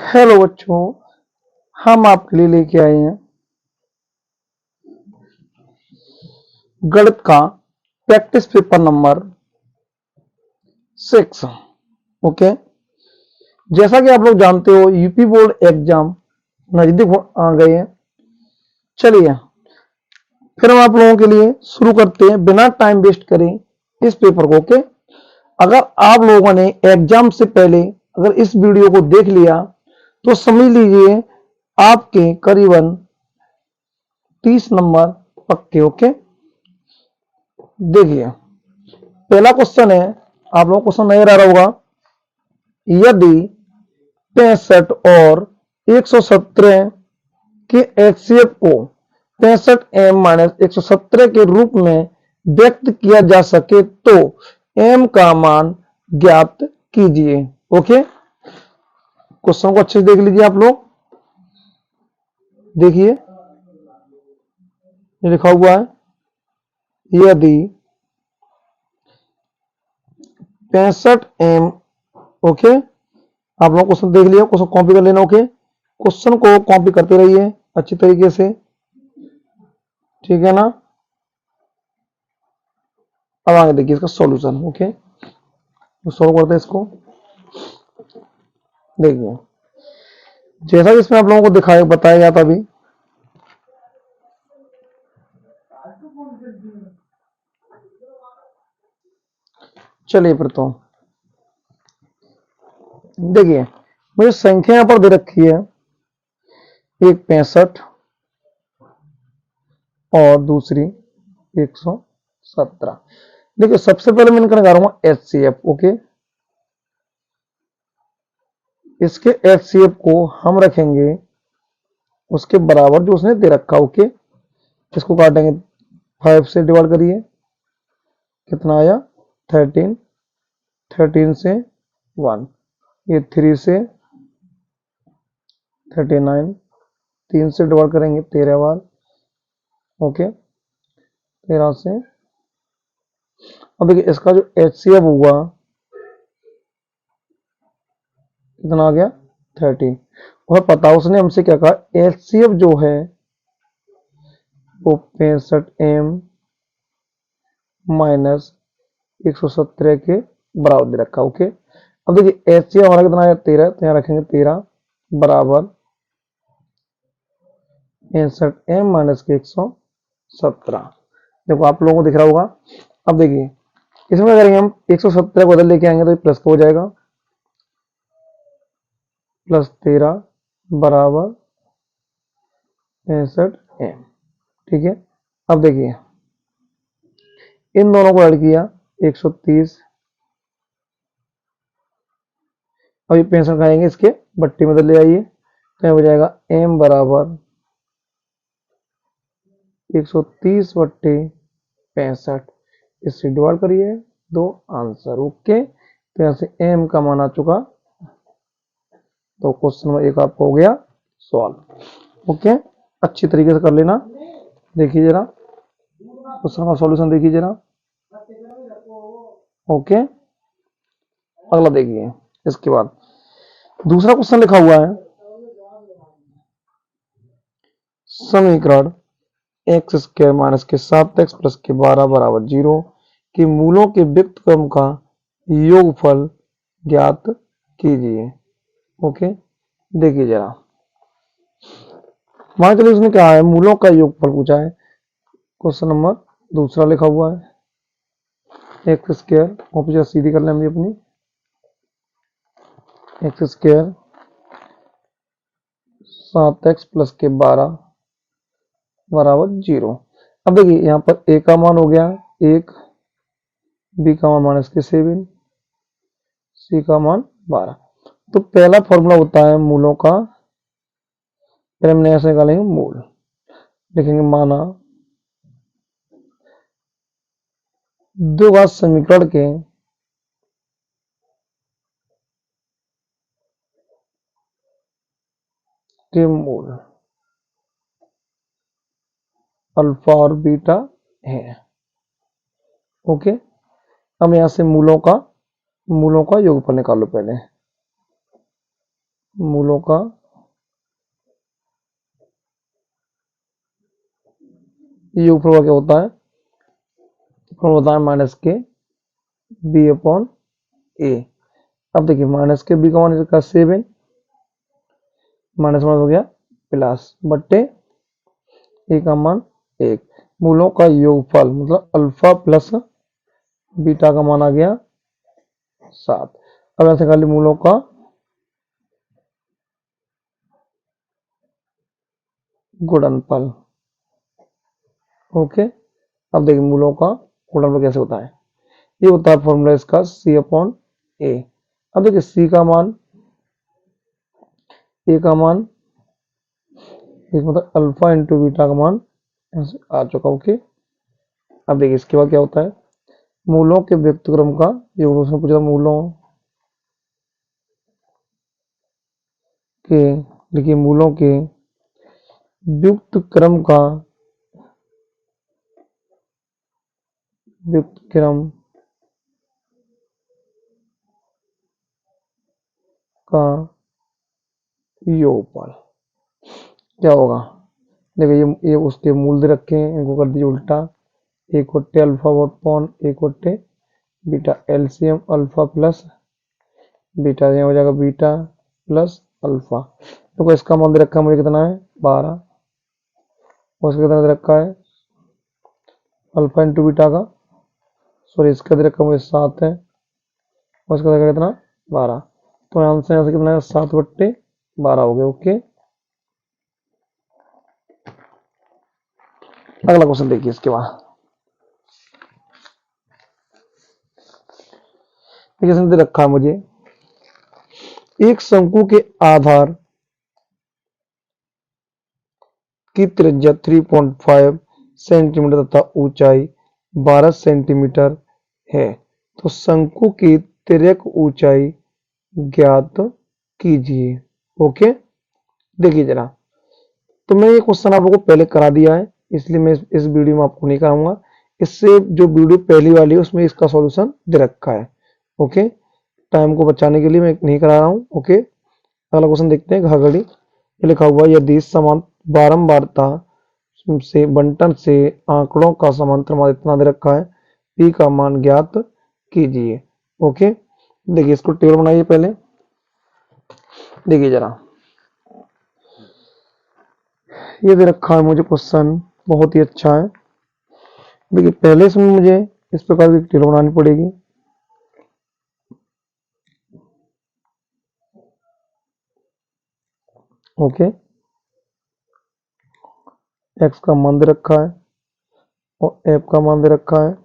Hello बच्चों, हम आपके लिए लेके आए हैं गणित का प्रैक्टिस पेपर नंबर 6। ओके, जैसा कि आप लोग जानते हो यूपी बोर्ड एग्जाम नजदीक आ गए हैं। चलिए फिर हम आप लोगों के लिए शुरू करते हैं बिना टाइम वेस्ट करें इस पेपर को। ओके, अगर आप लोगों ने एग्जाम से पहले अगर इस वीडियो को देख लिया तो समझ लीजिए आपके करीबन 30 नंबर पक्के। ओके, देखिए पहला क्वेश्चन है, आप लोगों को क्वेश्चन नजर आ रहा होगा। यदि 65 और 117 के एचसीएफ को 65m - 117 के रूप में व्यक्त किया जा सके तो m का मान ज्ञात कीजिए। ओके, क्वेश्चन को अच्छे से देख लीजिए आप लोग। देखिए ये लिखा हुआ है, यदि 65m। ओके, आप लोग क्वेश्चन देख लिया, क्वेश्चन कॉपी कर लेना। ओके, क्वेश्चन को कॉपी करते रहिए अच्छी तरीके से, ठीक है ना। अब आगे देखिए इसका सॉल्यूशन। ओके, तो सॉल्व करते हैं इसको। देखिए जैसा कि इसमें आप लोगों को दिखाया बताया गया था अभी, चलिए फिर तो देखिए मुझे संख्या यहाँ पर दे रखी है, एक 65 और दूसरी 117। देखिए सबसे पहले मैं इनका निकालूंगा एचसीएफ। ओके, इसके एचसीएफ को हम रखेंगे उसके बराबर जो उसने दे रखा। ओके, इसको काटेंगे, 5 से डिवाइड करिए, कितना आया 13, 13 से 1, ये 3 से 39, 3 से डिवाइड करेंगे 13 बार। ओके, 13 से, अब देखिए इसका जो एचसीएफ हुआ कितना आ गया 30। और पता उसने हमसे क्या कहा, एचसीएफ जो है वो 65m - 117 के बराबर दे रखा। ओके, अब देखिए एचसीएफ हमारा कितना आया 13, तो यहाँ रखेंगे 13 बराबर 65m - 117। देखो आप लोगों को दिख रहा होगा। अब देखिए इसमें अगर हम 117 को उधर लेके आएंगे तो प्लस का हो जाएगा, +13 बराबर 65m। ठीक है, अब देखिए इन दोनों को ऐड किया 130, अभी 65 खाएंगे, इसके बट्टी में ले आइए तो हो जाएगा m बराबर 130 बट्टे 65, इससे डिवाइड करिए, दो आंसर। ओके, तो यहाँ से m का मान आ चुका, तो क्वेश्चन नंबर 1 आपका हो गया सॉल्व। ओके, अच्छी तरीके से कर लेना। देखिए जरा क्वेश्चन का सॉल्यूशन देखिए जरा। ओके, अगला देखिए, इसके बाद दूसरा क्वेश्चन लिखा हुआ है, समीकरण x² - के 7x + के 12 बराबर 0 के मूलों के व्युत्क्रम का योगफल ज्ञात कीजिए। ओके, देखिए जरा, मान चलिए उसने क्या है, मूलों का योगफल पूछा है। क्वेश्चन नंबर दूसरा लिखा हुआ है x², कॉपी सीधी कर लें हम अपनी, x² 7x + के 12 बराबर 0। अब देखिए यहाँ पर a का मान हो गया 1, b का मान -7, c का मान 12। तो पहला फॉर्मूला होता है मूलों का, पहले हमने ऐसे निकालेंगे मूल, लिखेंगे माना द्विघात समीकरण के मूल अल्फा और बीटा है। ओके, अब यहां से मूलों का योगफल निकालो पहले। मूलों का योगफल क्या होता है, होता है माइनस के बी अपॉन ए। अब देखिए माइनस के बी का मान इसका 7, माइनस माइनस हो गया प्लस, बट्टे ए का मान 1। मूलों का योगफल मतलब अल्फा प्लस बीटा का मान आ गया 7। अब ऐसे खाली मूलों का गुणनफल। ओके, अब देखिए मूलों का गुणनफल कैसे होता है। ये होता है फॉर्मूला इसका सी अपॉन ए। अब देखिए सी का मान, ए का मान, एक मतलब अल्फा इंटू बीटा का मान ऐसे आ चुका। ओके, अब देखिए इसके बाद क्या होता है, मूलों के व्यक्तक्रम का योग। उसमें पूछा मूलों के, देखिए मूलों के व्युत्क्रम का, व्युत्क्रम का योगफल क्या होगा। देखिए ये उसके मूल दे रखे हैं, इनको कर दीजिए उल्टा, एक वट्टे अल्फा अपॉन एक वट्टे beta, LCM alpha plus beta, यहाँ हो जाएगा बीटा प्लस अल्फा। तो इसका मान दे रखा है मुझे कितना है 12, और इसका कितना दे रखा है अल्फा इंटू बीटा का, सॉरी इसका दे रखा है मुझे 7 है, और इसका दे रखा कितना 12। तो आंसर यहाँ से कितना है 7 बट्टे 12 हो गए। ओके, अगला क्वेश्चन देखिए इसके बाद। क्वेश्चन दे रखा है मुझे, एक शंकु के आधार की त्रिज्या 3.5 सेंटीमीटर तथा ऊंचाई 12 सेंटीमीटर है, तो शंकु की तिर्यक ऊंचाई ज्ञात कीजिए। ओके, देखिए जरा, तो मैं ये क्वेश्चन आप लोगों को पहले करा दिया है, इसलिए मैं इस वीडियो में आपको नहीं कराऊंगा। इससे जो वीडियो पहली वाली है उसमें इसका सॉल्यूशन दे रखा है। ओके, टाइम को बचाने के लिए मैं नहीं करा रहा हूँ। ओके, अगला क्वेश्चन देखते हैं। घाघड़ी ये लिखा हुआ, यदि समान बारंबारता से बंटन से आंकड़ों का समांतर मान इतना दे रखा है, पी का मान ज्ञात कीजिए। ओके, देखिए इसको टेबल बनाइए पहले। देखिए जरा, ये दे रखा है मुझे क्वेश्चन, बहुत ही अच्छा है। देखिए पहले इसमें मुझे इस प्रकार की टेबल बनानी पड़ेगी। ओके, एक्स का मान दे रखा है और एफ का मान दे रखा है।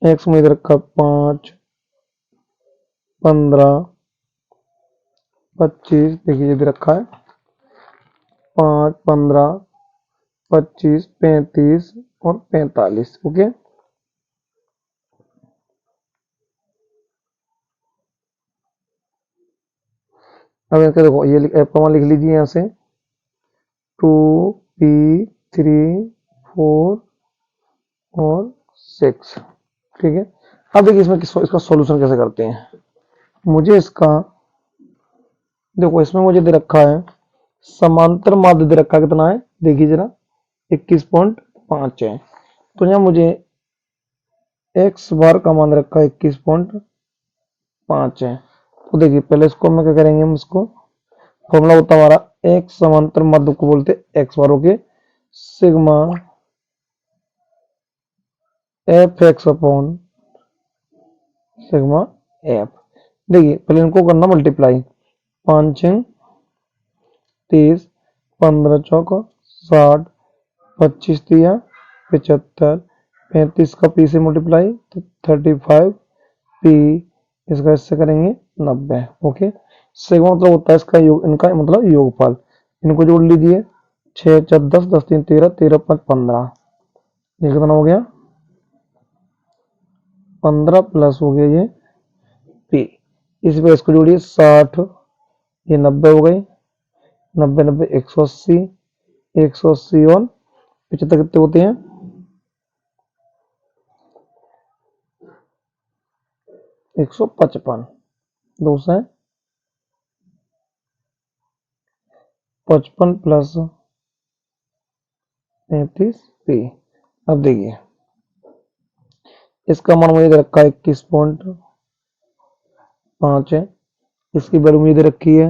एक्स में दे रखा 5, 15, 25, देखिए ये दे रखा है 5, 15, 25, 35 और 45। ओके, अब इसका देखो ये एफ का मान लिख लीजिए यहाँ से 2, पी, 3, 4 और 6। ठीक है, अब देखिए इसमें इसका सॉल्यूशन कैसे करते हैं। मुझे इसका, देखो इसमें मुझे दे रखा है समांतर माध्य दे रखा है कितना है, देखिए जरा 21.5 है। तो यहाँ मुझे एक्स बार का मान रखा है 21.5 है। तो देखिए पहले इसको हम क्या करेंगे, हम इसको फॉर्मूला होता है हमारा एक्स समांतर माध्य को बोलते एक्स बार के sigma F x upon sigma F. देखिए पहले इनको करना मल्टीप्लाई, 5 30, 15 चौक 60, 25 दिया 75, 35 का पी से मल्टीप्लाई तो 35 पी, इसका इससे करेंगे 90। ओके, सिग्मा मतलब होता है इसका योग, इनका मतलब योगफल। इनको जोड़ लीजिए 6 4 10, 10 3 13, 13 5 15, ये कितना हो गया 15 प्लस हो गया ये पी। इस पर इसको जोड़िए 60, ये 90 हो गई, 90 90 180, 180 और 75 कितने होते हैं 155, 2 से 55 प्लस 35p। अब देखिए इसका मान मुझे दे रखा है 21.5 है, इसकी वैल्यू मुझे दे रखी है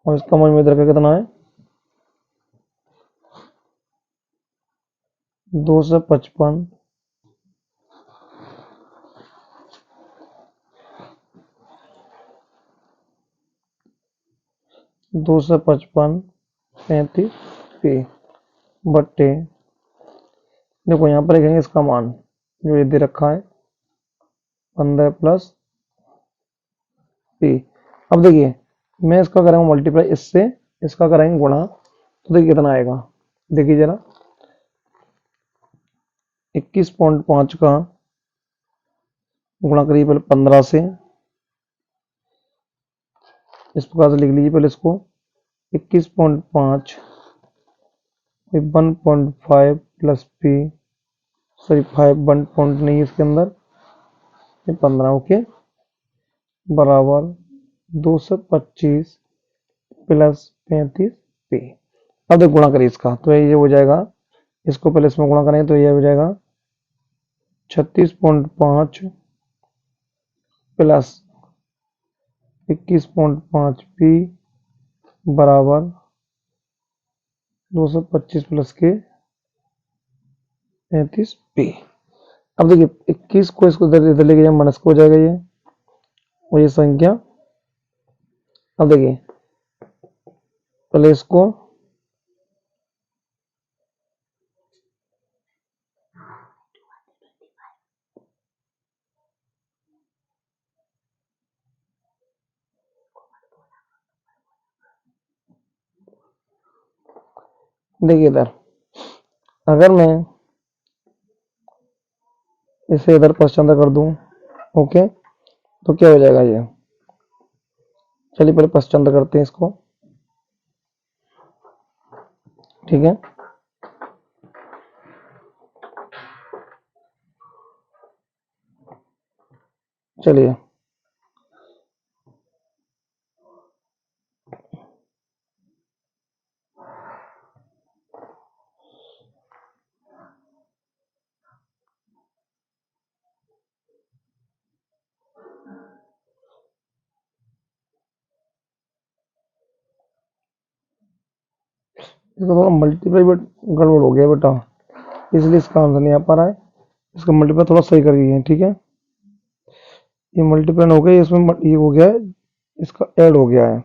और इसका मान मुझे दे रखा कितना है 255 35p बट्टे, देखो यहाँ पर लिखेंगे इसका मान जो ये दे रखा है 15 प्लस p। अब देखिए मैं इसका करूँगा मल्टीप्लाई इससे, इसका कराएंगे गुणा, तो देखिए कितना आएगा, देखिए जरा 21.5 का गुणा करिए पहले 15 से, इस प्रकार से लिख लीजिए पहले इसको 21.5 1.5 प्लस p, सॉरी 5 1 पॉइंट नहीं है इसके अंदर, ये 15 ओके बराबर 225 प्लस 35p। अब देख गुणा करिए इसका, तो ये हो जाएगा, इसको पहले इसमें गुणा करेंगे तो ये हो जाएगा 36.5 प्लस 21.5p बराबर 225 प्लस के 35p। अब देखिए 21 को इसको इधर लेके जाए माइनस को हो जाएगा ये, और ये संख्या, अब देखिए पहले इसको देखिए इधर अगर मैं इसे इधर पश्चात कर दूं ओके, तो क्या हो जाएगा ये, चलिए पहले पश्चात करते हैं इसको, ठीक है। चलिए इसका थोड़ा मल्टीप्लाई बट गड़बड़ हो गया बेटा, इसलिए इसका आंसर नहीं आ पा रहा है, इसका मल्टीप्लाई थोड़ा सही करिए, ठीक है। ये मल्टीप्लाई हो गया, इसमें ये हो गया है, इसका ऐड हो गया है,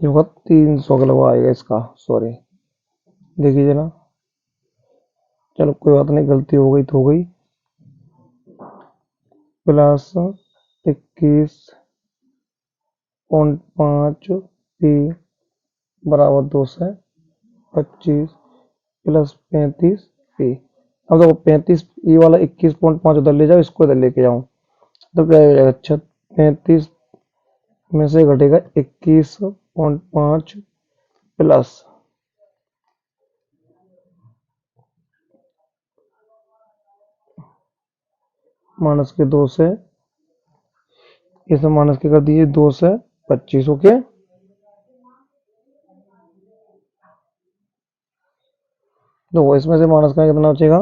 ये होगा 300 का लगवा आएगा इसका, सॉरी देखिए जरा, चलो कोई बात नहीं, गलती हो गई तो हो गई, प्लस 21.5p बराबर 225 प्लस 35p। अब देखो 35, ये वाला 21.5 उधर ले जाओ, इसको इधर लेके जाऊं तो क्या हो जाएगा, 35 में से घटेगा 21.5 प्लस माइनस के 2 से, इसे माइनस के कर दीजिए 2 से 25 ओके। तो इसमें से माइनस का कितना बचेगा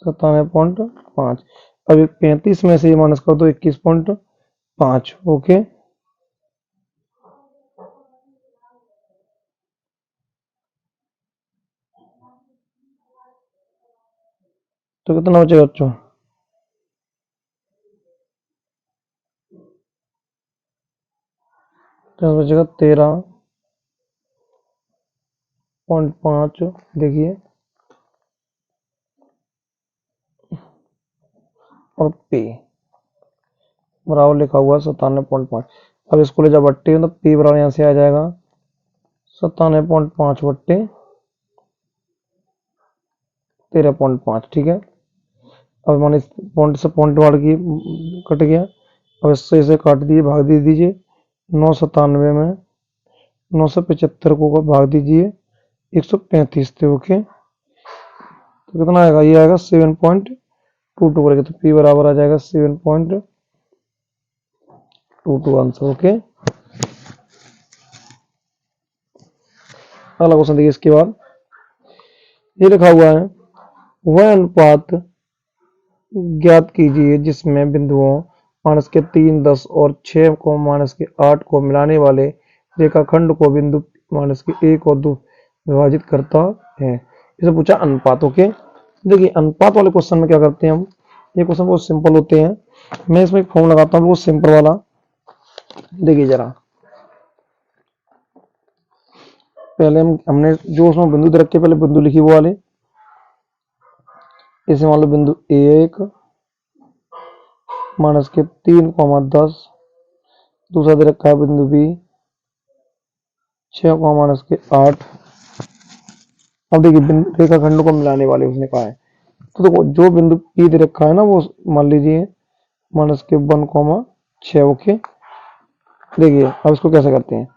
97.5। अब 35 में से ये माइनस कर दो 21.5 ओके, तो कितना बचेगा बच्चों, तो बचेगा 13.5 देखिए, और p बराबर लिखा हुआ है 97.5। अब इसको ले जाओ बट्टे, तो p बराबर यहाँ से आ जाएगा 97.5 बट्टे 13.5, ठीक है। अब मान इस पॉइंट से पॉइंट वाड़ की कट गया, अब इससे इसे काट दिए, भाग दे दीजिए 997 में 975 को भाग दीजिए 135 थे ओके, तो कितना आएगा, ये आएगा 7.22 करेंगे तो P बराबर आ जाएगा 7.22 आंसर। ओके, अगला क्वेश्चन देखिए इसके बाद ये लिखा हुआ है वह अनुपात ज्ञात कीजिए जिसमें बिंदुओं -3, 10 और 6 को -8 को मिलाने वाले रेखाखंड को बिंदु -1 और 2 विभाजित करता है। इसे पूछा अनुपात। ओके, देखिए अनुपात वाले क्वेश्चन में क्या करते हैं हम, ये क्वेश्चन बहुत सिंपल होते हैं। मैं इसमें एक फॉर्म लगाता हूँ बहुत सिंपल वाला, देखिए जरा। पहले हमने जो उसमें बिंदु दे रखे, पहले बिंदु लिखी वो वाले, इसे मान लो बिंदु 1 -3, 10, दूसरा दे रखा है बिंदु B 6, -8। अब देखिए रेखाखंड को मिलाने वाले उसने कहा है, तो देखो जो बिंदु P दे रखा है ना वो मान लीजिए -1, 6। ओके, देखिए अब इसको कैसे करते हैं,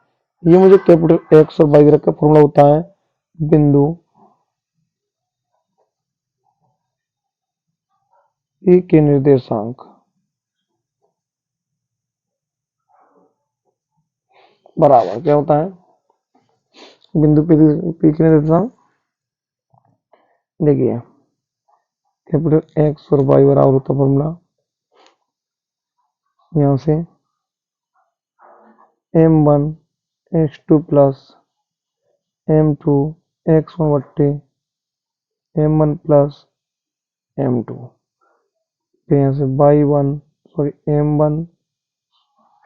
ये मुझे कैपिटल X और Y दे रखा फॉर्मूला होता है बिंदु P के निर्देशांक बराबर क्या होता है, बिंदु P के निर्देशांक, देखिए कैपिटल X और Y बराबर होता है फॉर्मूला यहाँ से M1 X2 plus M2 X1 बट्टे M1 प्लस M2, फिर यहाँ से M1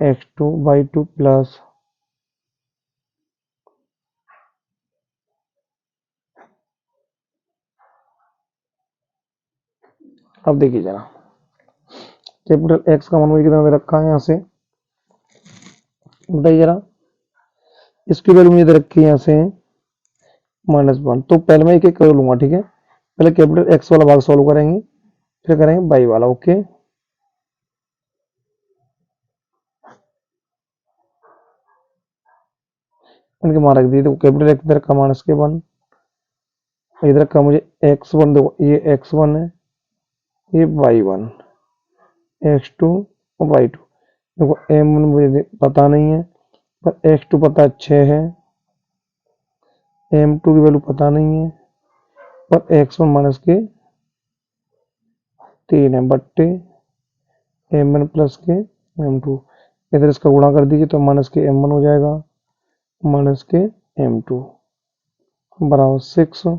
X2 Y2 प्लस अब देखिए जरा कैपिटल X का मान मुझे कितना दे रखा है यहाँ से, बताइए जरा। इसकी वैल्यू मुझे दे रखी है यहाँ से -1, तो पहले मैं एक एक कर लूंगा, ठीक है। पहले कैपिटल X वाला भाग सॉल्व करेंगे, फिर करेंगे Y वाला। ओके, इनके मान रख दिए, देखो कैपिटल X इधर का -1, इधर का मुझे X1, देखो ये X1 है, ये Y1, X2 और Y2। देखो M1 मुझे पता नहीं है, पर X2 पता 6 है, M2 की वैल्यू पता नहीं है, पर X1 -3 है बट्टे M1 प्लस के M2। इधर इसका गुणा कर दीजिए तो -M1 हो जाएगा, -M2 बराबर 6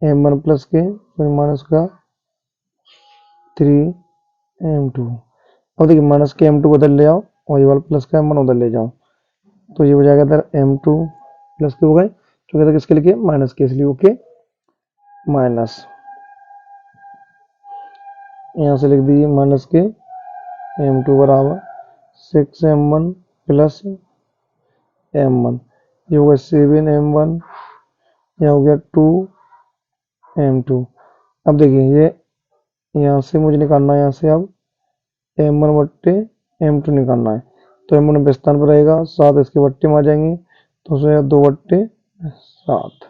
M1 प्लस के -3 M2। अब देखिए -M2 बदल ले आओ और ये वाला प्लस का M1 उधर ले जाओ, तो ये हो जाएगा इधर M2 प्लस के हो गए, तो कहते किसके लिए माइनस के, इसलिए ओके माइनस, यहाँ से लिख दीजिए -के M2 बराबर 6M1 प्लस M1, ये हो गया 7M1, यहाँ हो गया 2M2। अब देखिए ये यहाँ से मुझे निकालना है, यहाँ से अब M1 बट्टे M2 निकालना है, तो M1 स्थान पर रहेगा 7, इसके बट्टे में आ जाएंगे तो उसमें 2/7,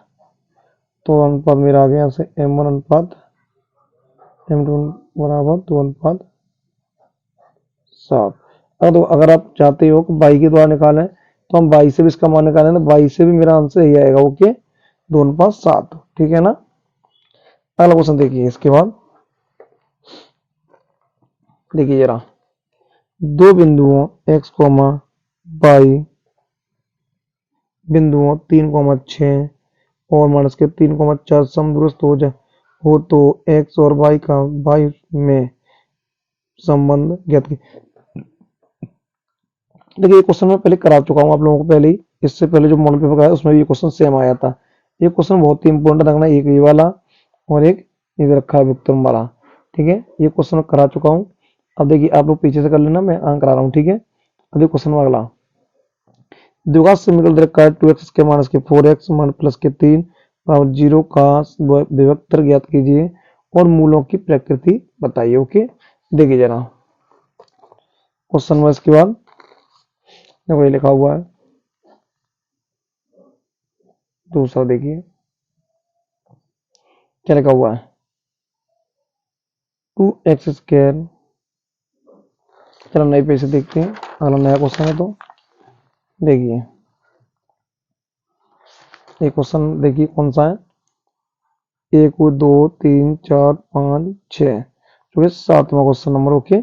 तो अनुपात मेरा आ गया यहाँ से M1 अनुपात M2 बराबर 2:7। अगर आप चाहते हो कि y के द्वारा निकालें तो हम y से भी इसका मान निकालें, तो y से भी मेरा आंसर यही आएगा। ओके, 2:7, ठीक है ना। अगला क्वेश्चन देखिए इसके बाद, देखिए जरा दो बिंदुओं x, y बिंदुओं 3, 6 और -3, 4 समदूरस्थ हो तो x और y का y में संबंध ज्ञात कीजिए। देखिए ये क्वेश्चन मैं पहले करा चुका हूँ आप लोगों को पहले ही, इससे पहले जो मॉडल पेपर का है उसमें भी ये क्वेश्चन सेम आया था। ये क्वेश्चन बहुत ही इंपॉर्टेंट रखना, एक ये वाला और एक इधर रखा है विक्टोम वाला, ठीक है। ये क्वेश्चन करा चुका हूँ, अब देखिए आप लोग पीछे से कर लेना, मैं आंक करा रहा हूँ, ठीक है। अब ये क्वेश्चन अगला, द्विघात समीकरण दे रखा है 2x के -4x +3 बराबर 0 का विभक्तर ज्ञात कीजिए और मूलों की प्रकृति बताइए। ओके, देखिए जरा क्वेश्चन में इसके बाद वही लिखा हुआ है, दूसरा देखिए क्या लिखा हुआ है 2x²। चलो नए पेज से देखते हैं, अगला नया क्वेश्चन है। तो देखिए ये क्वेश्चन देखिए कौन सा है, 1 2 3 4 5 6, जो कि 7वां क्वेश्चन नंबर। ओके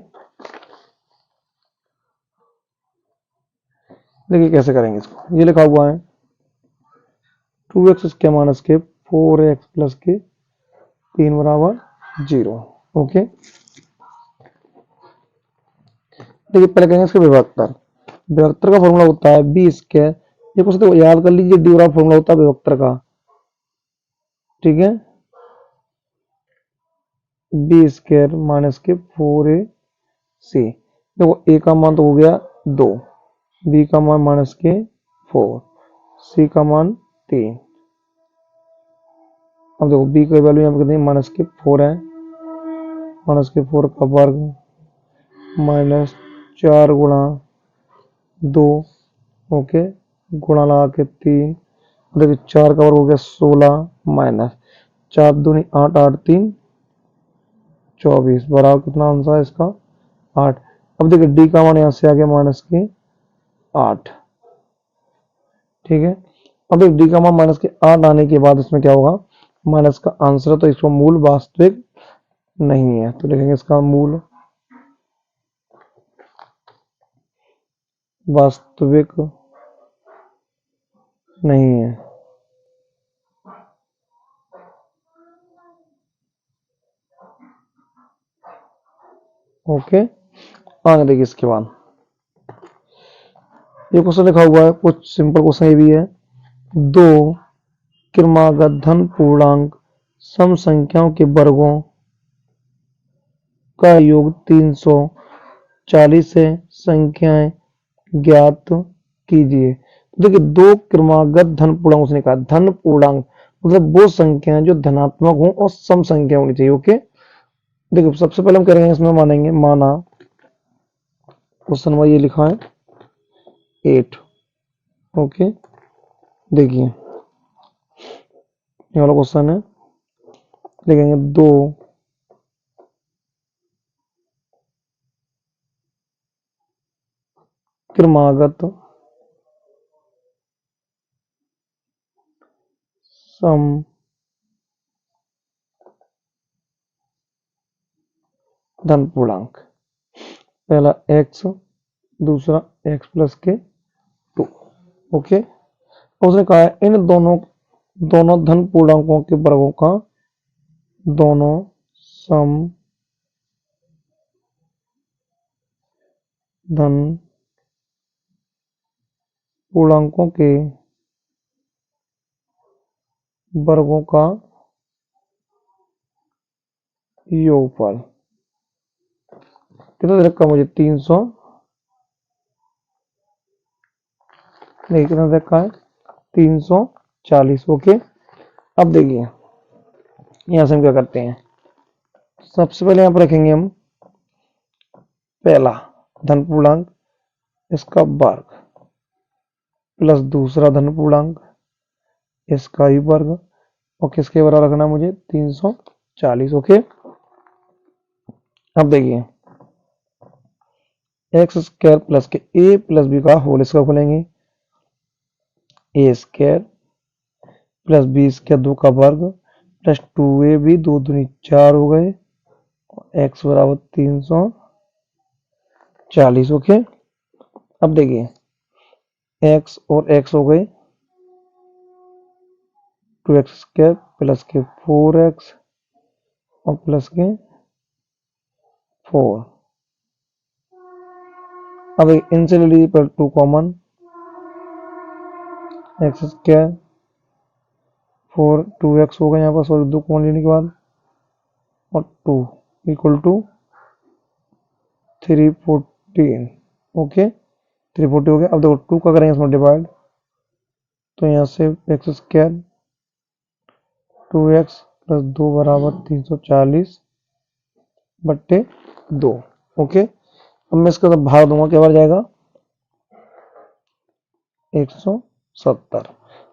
देखिए कैसे करेंगे इसको। ये लिखा हुआ है 2x² माइनस के 4x प्लस के 3 बराबर 0। ओके देखिए पहले कहेंगे इसका विभक्तर। विभक्तर का फॉर्मूला होता है b²। ये कुछ तो याद कर लीजिए, डी बराबर फॉर्मूला होता है विभक्तर का, ठीक है। b² माइनस के 4ac। देखो a का मान तो हो गया 2, b का मान माइनस के 4, c का मान 3। अब देखो b की वैल्यू यहाँ पे कितनी माइनस के 4 है, माइनस के 4 का वर्ग माइनस 4 गुणा 2, ओके, गुणा लगा के 3। देखिए 4 का वर्ग हो गया 16 माइनस 4 दूनी 8, 8 3 24 बराबर कितना आंसर है इसका 8। अब देखिए डी का मान यहाँ से आ गया माइनस के 8, ठीक है। अब एक डी का मान माइनस के 8 आने के बाद इसमें क्या होगा, माइनस का आंसर, तो इसका मूल वास्तविक नहीं है, तो लिखेंगे इसका मूल वास्तविक नहीं है। ओके आगे देखिए इसके बाद ये क्वेश्चन लिखा हुआ है, कुछ सिंपल क्वेश्चन ये भी है। दो क्रमागत धन पूर्णांक सम संख्याओं के वर्गों का योग 340 है, संख्याएं ज्ञात कीजिए। तो देखिए दो क्रमागत धन पूर्णांक उसने कहा, धन पूर्णांक मतलब वो संख्याएं जो धनात्मक हो और सम संख्या होनी चाहिए। ओके देखिए सबसे पहले हम करेंगे इसमें मानेंगे, माना क्वेश्चन में ये लिखा है 8। ओके देखिए ये वाला क्वेश्चन है, लिखेंगे 2 क्रमागत सम धन पूर्णांक, पहला x दूसरा x प्लस के 2। ओके उसने कहा है इन दोनों धन पूर्णांकों के वर्गों का दोनों सम धन पूर्णांकों के वर्गों का योगफल कितना दे रखा मुझे 300, नहीं कितना दे रखा है 340। ओके अब देखिए यहां से हम क्या करते हैं, सबसे पहले यहां पर रखेंगे हम पहला धन पूर्णांक इसका वर्ग प्लस दूसरा धन पूर्णांक इसका ही वर्ग, और किसके बराबर रखना मुझे 340। ओके अब देखिए x² प्लस के a प्लस बी का होल इसका खोलेंगे, a² प्लस b² 2 का वर्ग प्लस 2ab 2 दूनी 4 हो गए, x बराबर 340। ओके अब देखिए x और x हो गए 2x² प्लस के 4x और प्लस के 4। अब इनसे ले लीजिए पर 2 कॉमन, x² 4 2x हो गया यहाँ पर, सॉरी 2 कॉमन लेने के बाद, और 2 इक्वल टू 314। ओके 340 हो गया। अब देखो 2 का करेंगे इसमें डिवाइड, तो यहाँ से x² 2x प्लस 2 बराबर 340 बट्टे 2। ओके अब मैं इसका भाग दूंगा, क्या बार जाएगा 170।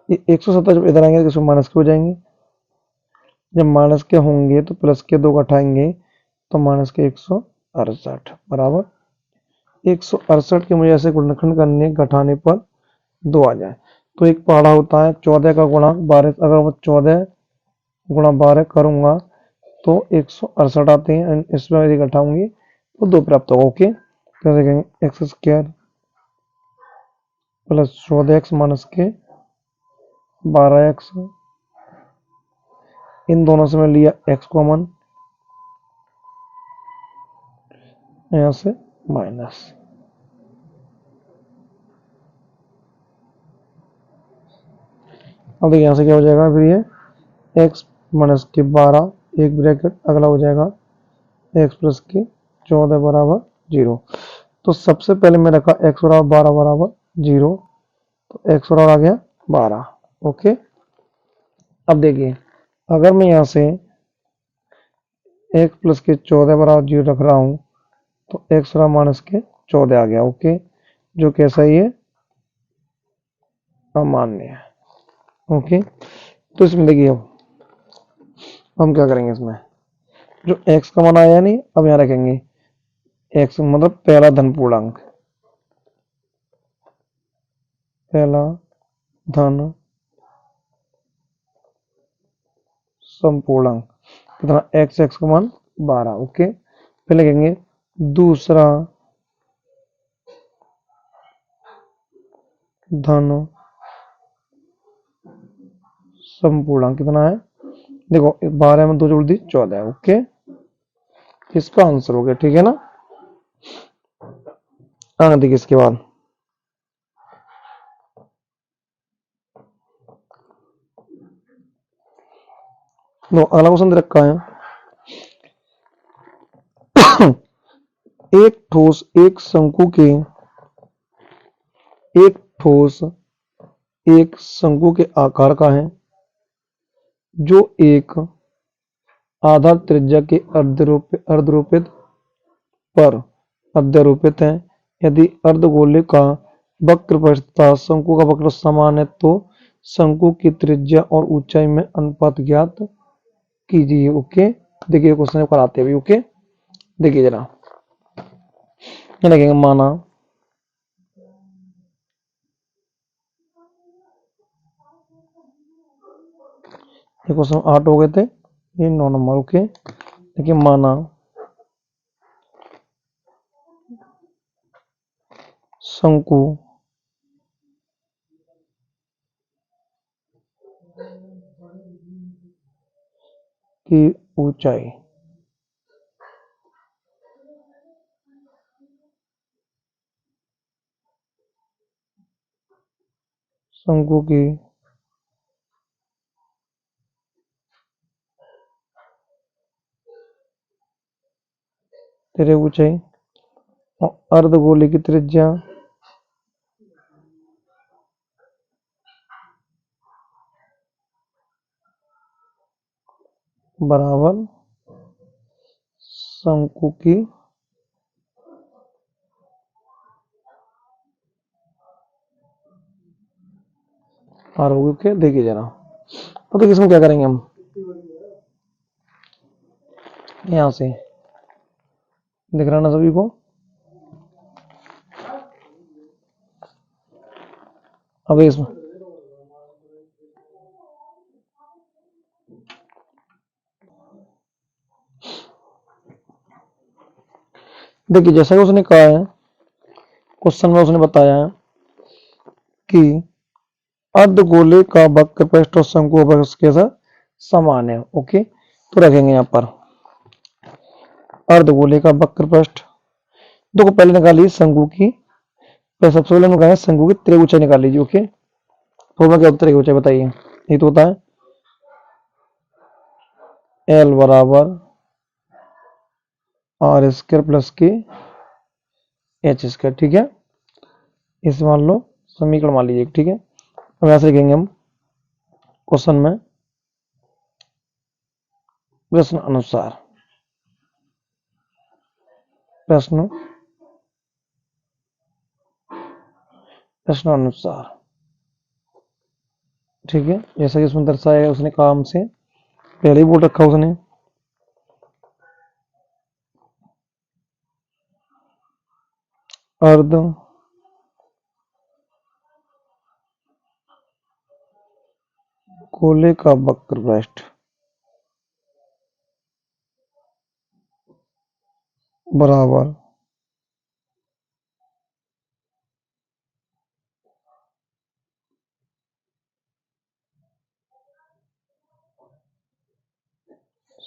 ये 170 जब इधर आएंगे तो इसमें माइनस के हो जाएंगे, जब माइनस के होंगे तो प्लस के 2 घटाएंगे तो माइनस के 168 बराबर 168 के मुझे ऐसे गुणनखंड करने घटाने पर 2 आ जाए। तो एक पहाड़ा होता है 14 का गुणा 12, अगर मैं 14 गुणा 12 करूंगा तो 168 आते हैं, इसमें यदि घटाऊंगी तो 2 प्राप्त होगा। ओके, तो देखेंगे x square plus 14x minus के 12x, इन दोनों से मैं लिया x कॉमन, यहां से माइनस, अब यहां से क्या हो जाएगा फिर ये x माइनस के 12 एक ब्रैकेट, अगला हो जाएगा x प्लस के 14 बराबर 0। तो सबसे पहले मैं रखा x बराबर 12 बराबर 0, तो x बराबर आ गया 12। ओके, अब देखिए अगर मैं यहां से x प्लस के 14 बराबर 0 रख रहा हूं तो x बराबर माइनस के 14 आ गया। ओके, जो कैसा ही है अमान्य है। ओके, तो इसमें देखिए अब हम क्या करेंगे, इसमें जो x का मान आया नहीं, अब यहां रखेंगे x मतलब पहला धन पूर्णांक, पहला धन संपूर्णांक कितना, x का मान 12। ओके, फिर लिखेंगे दूसरा धन संपूर्णांक कितना है, देखो 12 में 2 जोड़ दी 14। ओके, इसका आंसर हो गया। ठीक है ना, आगे देखिए इसके बाद नो अगला क्वेश्चन रखा है एक ठोस एक शंकु के एक ठोस एक शंकु के आकार का है जो एक आधार त्रिज्या के अर्धरूपित पर अध्यारोपित है। यदि अर्धगोले का वक्रपृष्ठ तथा शंकु का वक्रपृष्ठ समान है तो शंकु की त्रिज्या और ऊंचाई में अनुपात ज्ञात कीजिए। ओके, देखिए क्वेश्चन कराते हैं अभी। ओके, देखिए जरा क्या लिखेंगे, माना ये क्वेश्चन 8 हो गए थे, ये 9 नंबर। ओके, देखिए माना शंकु की ऊंचाई शंकु की तेरे ऊंचाई और अर्धगोले की त्रिज्या बराबर शंकु की आर होगी। ओके, देखिए जरा, तो देखिए इसमें क्या करेंगे हम, यहां से दिख रहा ना सभी को, अब इसमें देखिए जैसा कि उसने कहा है क्वेश्चन में, उसने बताया है कि अर्धगोले का वक्रपृष्ठ और शंकु वक्र के साथ समान है। ओके, तो रखेंगे यहाँ पर अर्धगोले का वक्रपृष्ठ, देखो पहले निकाल लीजिए शंकु की, पहले सबसे पहले निकालें शंकु की त्रिज्या ऊंचाई निकाल लीजिए। ओके, तो मैं क्या उत्तर की ऊंचाई बताइए, ये तो होता है एल बराबर आर स्क्वायर प्लस के एच स्क्वायर। ठीक है, इस मान लो समीकरण मान लीजिए। ठीक है, अब ऐसे लिखेंगे हम क्वेश्चन में प्रश्न अनुसार, प्रश्न प्रश्न अनुसार। ठीक है, जैसा कि उसमें दर्शाया है, उसने कहा हमसे पहले ही बोल रखा उसने। अर्ध गोले का वक्र पृष्ठ बराबर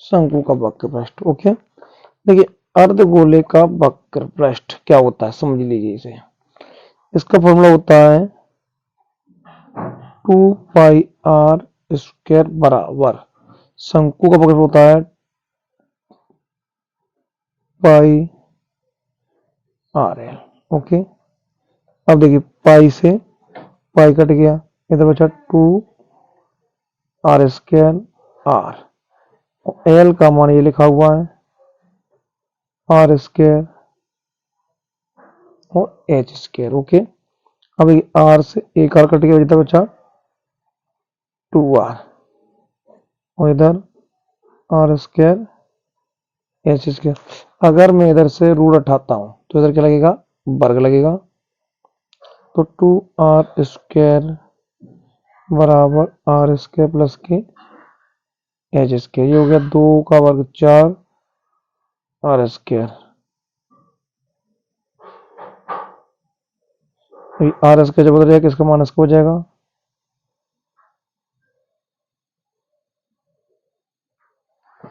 शंकु का वक्र पृष्ठ। ओके, देखिए अर्धगोले का वक्र पृष्ठ क्या होता है समझ लीजिए इसे। इसका फॉर्मूला होता है 2 पाई r² बराबर शंकु का वक्र होता है पाई r l। ओके, अब देखिए पाई से पाई कट गया, इधर बचा 2r² r, एल का मान ये लिखा हुआ है r² और h²। ओके, अब r से एक r कट गया, इधर बचा 2r और इधर r² h²। अगर मैं इधर से रूट उठाता हूं तो इधर क्या लगेगा, वर्ग लगेगा। तो 2r² बराबर r² प्लस के h², ये हो गया 2 का वर्ग 4 r²। r² जब बदल जाएगा किसका माइनस का हो जाएगा,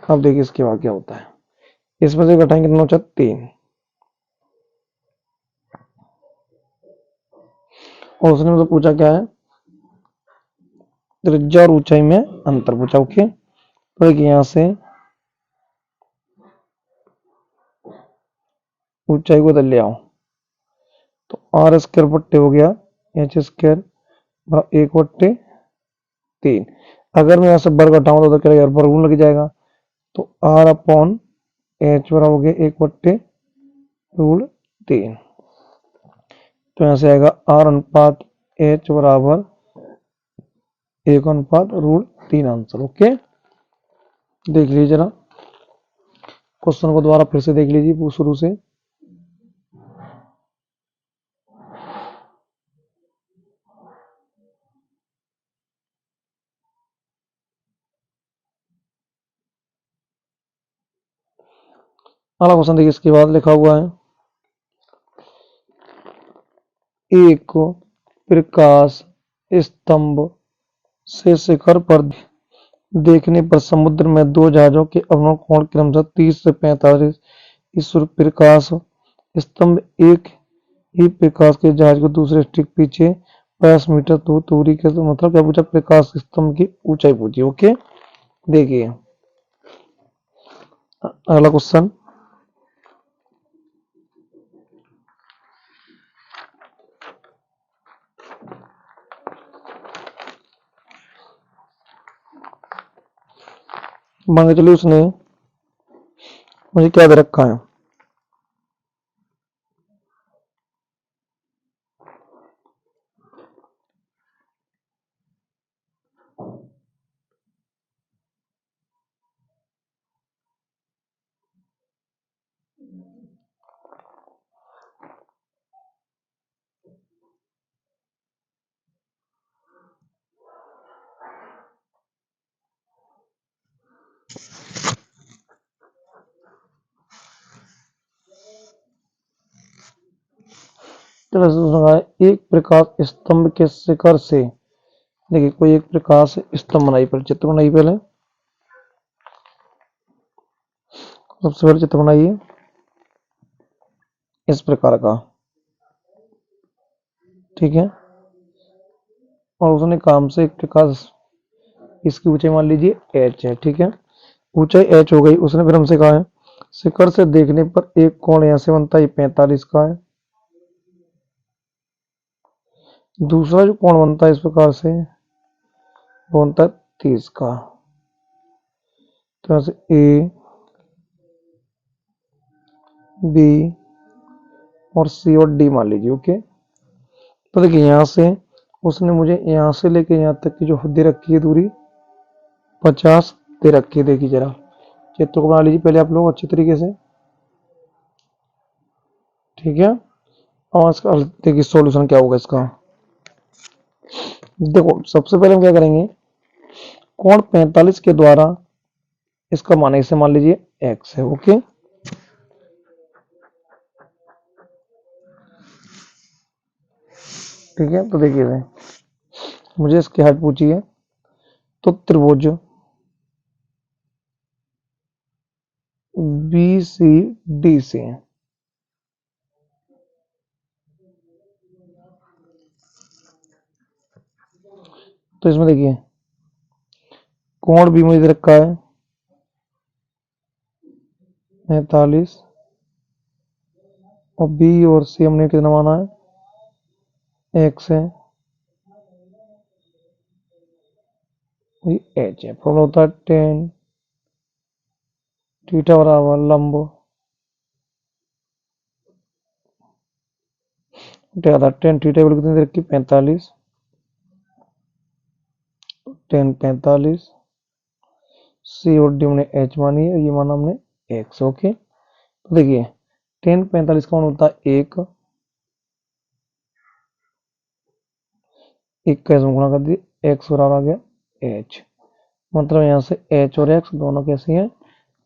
अब देखिए इसके बाद क्या होता है। इसमें से घटाएंगे कितना बचा 3, और उसने मुझे पूछा क्या है, त्रिज्या और ऊंचाई में अंतर पूछा। ओके, तो देखिए यहां से ऊंचाई को इधर ले आओ तो r² बट्टे हो गया h² 1/3। अगर मैं यहां से वर्ग घटाऊं तो उधर क्या लगेगा, वर्गमूल लग जाएगा। तो r अपॉन h बराबर हो गया 1/3। तो यहां से आएगा r अनुपात h बराबर 1/3 आंसर। ओके, देख लीजिए जरा क्वेश्चन को दोबारा फिर से देख लीजिए शुरू से। अगला क्वेश्चन देखिए, इसके बाद लिखा हुआ है एक प्रकाश स्तंभ से शिखर पर देखने पर समुद्र में दो जहाजों के अवनोन कोण क्रमशः 30 से 45 इस प्रकाश स्तंभ एक ही प्रकाश के जहाज को दूसरे ठीक पीछे 50 मीटर दूरी के, तो मतलब क्या पूछा, प्रकाश स्तंभ की ऊंचाई पूछी। ओके, देखिए अगला क्वेश्चन, मान के चलिए उसने मुझे क्या दे रखा है, एक प्रकाश स्तंभ के शिखर से, देखिए कोई एक प्रकाश स्तंभ बनाई, पर चित्र बनाई पहले, सबसे पहले चित्र बनाइए इस प्रकार का, ठीक है। और उसने काम से एक प्रकाश, इसकी ऊंचाई मान लीजिए h है, ठीक है, ऊंचाई h हो गई। उसने फिर हमसे कहा है शिखर से देखने पर एक कोण यहां से बनता है 45 का है, दूसरा जो कोण बनता है इस प्रकार से वो बनता है 30 का। तो यहां से ए बी और सी और डी मान लीजिए। ओके, तो देखिए यहां से उसने मुझे यहां से लेके यहां तक की जो दे रखी है दूरी 50 दे रखी है। देखिए जरा चित्र को बना लीजिए पहले आप लोग अच्छी तरीके से, ठीक है। और इसका देखिए सॉल्यूशन क्या होगा इसका। देखो सबसे पहले हम क्या करेंगे, कोण 45 के द्वारा इसका मान इसे मान लीजिए x है, ओके। ठीक है, तो देखिए मुझे इसकी हाइट पूछी है, तो त्रिभुज बी सी डी से, तो इसमें देखिए कोण भी मुझे दे रखा है 45 और बी और सी हमने कितना माना है x है, एच है। फॉर्मूला होता है टेन थीटा बराबर लंब टेन थीटा बराबर कितनी दे रखी 45, टेन 45 सी और डी हमने एच मानी है, ये माना हमने एक्स, ओके। तो देखिए टेन 45 का मान होता है एक का इसमें गुणा कर दिए, एक्स बराबर आ गया एच, मतलब यहाँ से एच और एक्स दोनों कैसे हैं,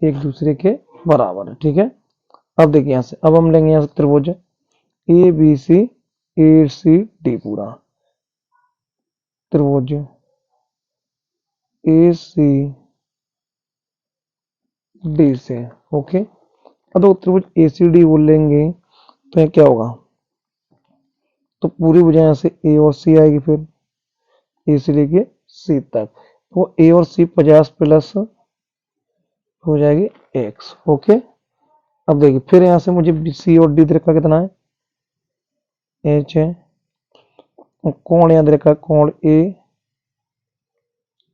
एक दूसरे के बराबर है, ठीक है। अब देखिए यहाँ से अब हम लेंगे यहाँ से त्रिभुज ए बी सी डी पूरा त्रिभुज ए सी डी से, ओके। अब तो त्रिभुज ए सी डी बोल लेंगे तो ये क्या होगा, तो पूरी भुजा यहाँ से ए और सी आएगी, फिर ए से लेके सी तक, तो ए और सी 50 प्लस हो जाएगी एक्स, ओके। अब देखिए फिर यहाँ से मुझे सी और डी दे रखा कितना है एच है, कोण यहाँ दे रखा है कोण ए,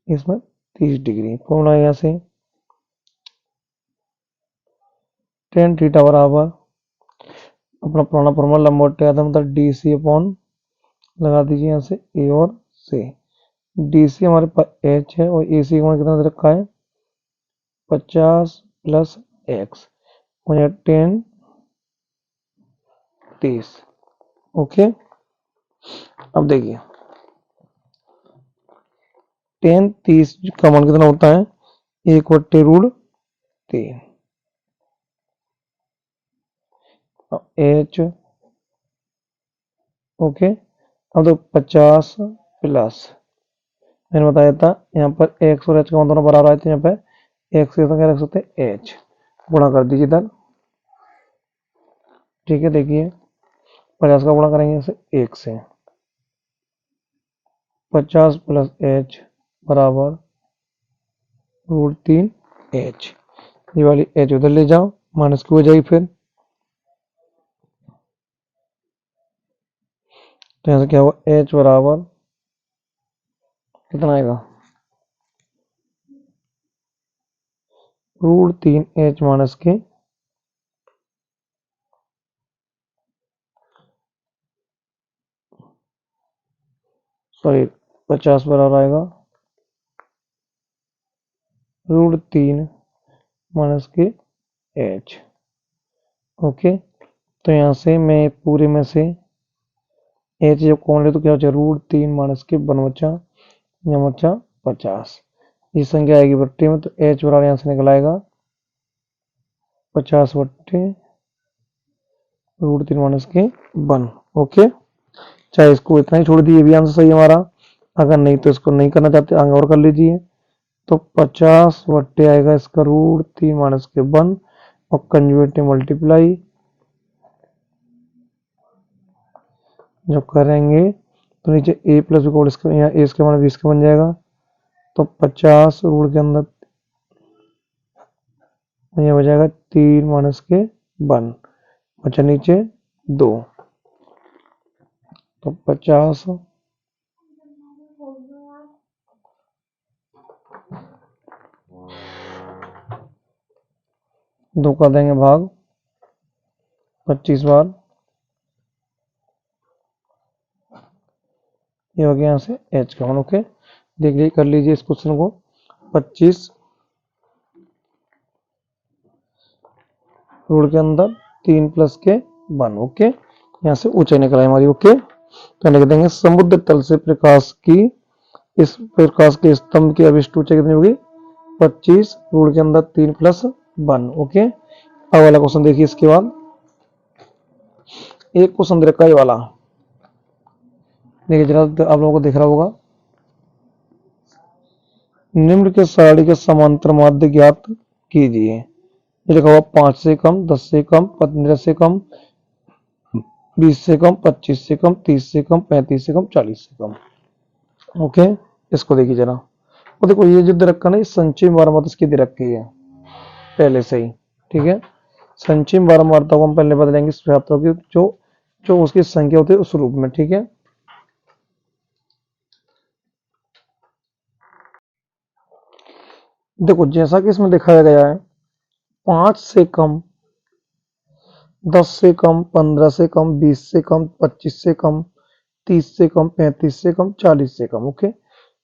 इसमें 30 डिग्री, फॉर्मूला यहाँ से टेन थीटा बराबर अपना पुराना फॉर्मूला लंबवत आधा मतलब डी सी अपॉन लगा दीजिए यहाँ से ए और सी, डी सी हमारे पास एच है और ए सी का कितना दे रखा है 50 प्लस एक्स हो जाए 10 30, ओके। अब देखिए 10 30 का मान कितना होता है 1/√3 एच, ओके। अब तो 50 प्लस मैंने बताया था यहाँ पर एक्स और एच का मान दोनों बराबर आए थे, यहाँ पे एक्स के क्या रख सकते हैं एच, गुणा कर दीजिए इधर, ठीक है। देखिए 50 का गुणा करेंगे इसे एक से, 50 प्लस एच बराबर √3 एच, ये वाली एच उधर ले जाओ माइनस की हो जाएगी, फिर तो यहाँ से क्या होगा एच बराबर कितना आएगा √3 एच माइनस के सॉरी 50 बराबर आएगा √3 माइनस के एच, ओके। तो यहाँ से मैं पूरे में से एच जब कौन ले तो क्या बचा √3 माइनस के 1 बचा, यहाँ बचा 50, ये संख्या आएगी बट्टे में, तो एच बराबर यहाँ से निकल आएगा 50 बट्टे √3 माइनस के 1, ओके। चाहे इसको इतना ही छोड़ दिए, भी आंसर सही हमारा, अगर नहीं तो इसको नहीं करना चाहते आगे और कर लीजिए, तो 50 बट्टे आएगा इसका √3 माइनस के 1 और कंजुगेट मल्टीप्लाई जब करेंगे तो नीचे ए प्लस बी इसका यहाँ ए इसके मान 20 का बन जाएगा, तो 50 रूट के अंदर यहाँ हो जाएगा 3 माइनस के 1, बचा नीचे 2, तो 50 2 कर देंगे भाग 25 बार, ये हो गया यहाँ से एच का मान, ओके। देख लीजिए कर लीजिए इस क्वेश्चन को 25 रूल के अंदर 3 प्लस के 1। ओके, यहाँ से ऊंचाई निकल आई हमारी। ओके, तो लिख देंगे समुद्र तल से इस प्रकाश के स्तंभ की अभिष्ट ऊंचाई कितनी होगी 25, रूल के अंदर 3 प्लस 1। ओके, अब वाला क्वेश्चन देखिए। इसके बाद एक क्वेश्चन दे रखा है ये वाला, देखिए जरा आप लोगों को दिख रहा होगा। निम्न के सारणी के समांतर माध्य ज्ञात कीजिए। ये लिखा हुआ 5 से कम, 10 से कम, 15 से कम, 20 से कम, 25 से कम, 30 से कम, 35 से कम, 40 से कम। ओके, इसको देखिए जरा। और देखो ये जो दे रखा ना, ये संचय बारंबारता इसकी दे रखी है पहले से ही। ठीक है, संचय बारंबारता को हम पहले बदलेंगे छात्रों की जो जो उसकी संख्या होती है उस रूप में। ठीक है, देखो जैसा कि इसमें दिखाया गया है 5 से कम, 10 से कम, 15 से कम, 20 से कम, 25 से कम, 30 से कम, 35 से कम, 40 से कम। ओके,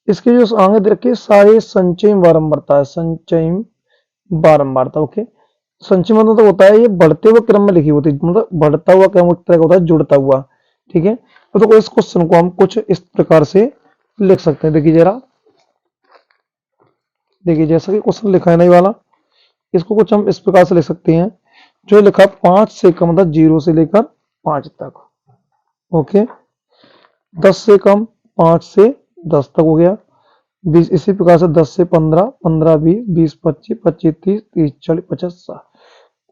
इसके जो आगे दे रखे सारे संचय बारंबारता है, संचय बारंबारता। ओके, संचय मतलब तो होता है ये बढ़ते हुए क्रम में लिखी होती है, मतलब बढ़ता हुआ क्रम उस तरह का होता है, जुड़ता हुआ। ठीक है, तो इस क्वेश्चन को हम कुछ इस प्रकार से लिख सकते हैं। देखिए जरा, देखिए जैसा कि क्वेश्चन लिखा है नहीं वाला, इसको कुछ हम इस प्रकार से लिख सकते हैं। जो लिखा 5 से कम मतलब 0 से लेकर 5 तक। ओके, 10 से कम 5 से 10 तक हो गया। 20 इसी प्रकार से 10 से 15, 15 20, 20 25, 25 30, 30 40, 50 60,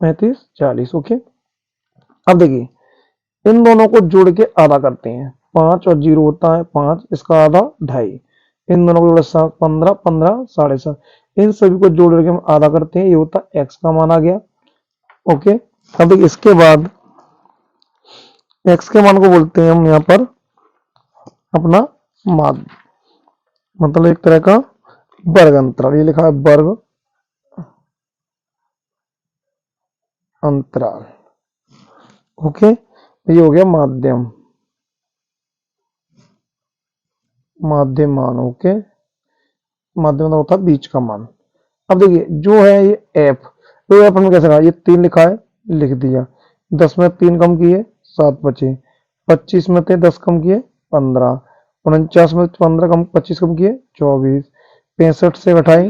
35 40। ओके, अब देखिए इन दोनों को जोड़ के आधा करते हैं। 5 और 0 होता है 5, इसका आधा 2.5। इन दोनों को जोड़े 15, 15 7.5। इन सभी को जोड़ के हम आधा करते हैं, ये होता है x का मान आ गया। ओके, अब देखिए इसके बाद x के मान को बोलते हैं हम यहाँ पर अपना माध्य, मतलब एक तरह का वर्ग अंतराल। ये लिखा है वर्ग अंतराल। ओके, ये हो गया माध्यम, माध्यम मान। ओके, माध्यम मतलब होता है बीच का मान। अब देखिए जो है ये एफ, तो एफ हमने कैसे कहा, ये 3 लिखा है, लिख दिया। 10 में 3 कम किए 7 बचे, 25 में थे 10 कम किए 15, 49 में 15 कम 25 कम किए 24, 65 से घटाए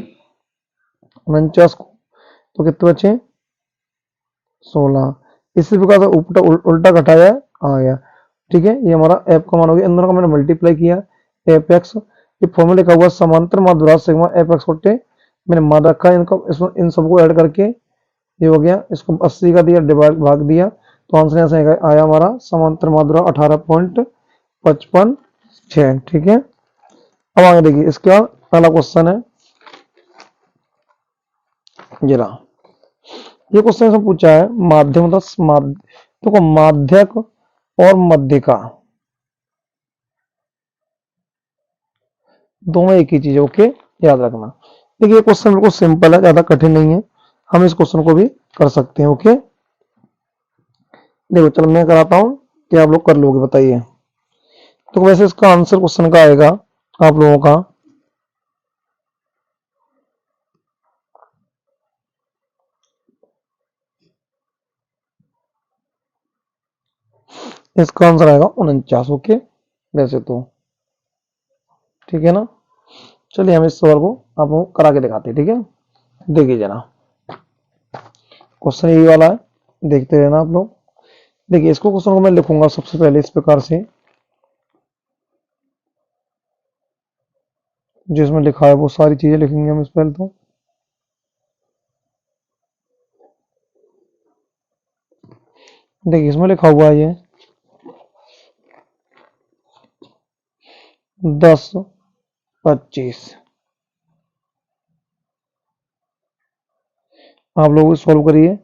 49 को तो कितने बचे 16। इसी प्रकार से उल्टा घटाया आ गया। ठीक है, ये हमारा एफ का मान हो गया। इन दोनों का मैंने मल्टीप्लाई किया, एफ एक्स, ये फॉर्मूला लिखा हुआ समांतर माध्य सिग्मा एफ एक्स बटे, मैंने मान रखा है इनको, इसमें इन सबको ऐड करके ये हो गया। इसको 80 का दिया, डिवाइड भाग दिया, तो आंसर यहाँ से आया हमारा समांतर माध्य 18.55 ठीक है, अब आगे देखिए इसका पहला क्वेश्चन है जरा। ये क्वेश्चन से पूछा है माध्यम तो माध्यक और मध्यिका दोनों एक ही चीज है। ओके, याद रखना। देखिए ये क्वेश्चन बिल्कुल सिंपल है, ज्यादा कठिन नहीं है, हम इस क्वेश्चन को भी कर सकते हैं। ओके, देखो चलो मैं कराता हूँ, क्या आप लोग कर लोगे बताइए। तो वैसे इसका आंसर क्वेश्चन का आएगा आप लोगों का, इसका आंसर आएगा 49। ओके, वैसे तो ठीक है ना। चलिए हम इस सवाल को आप लोगों को करा के दिखाते हैं। ठीक है, देखिए जरा क्वेश्चन यही वाला है, देखते रहना आप लोग। देखिए इसको क्वेश्चन को मैं लिखूंगा सबसे पहले इस प्रकार से, जिसमें लिखा है वो सारी चीजें लिखेंगे हम इस पहले तो। देखिए इसमें लिखा हुआ है ये 10 25। आप लोग सॉल्व करिए,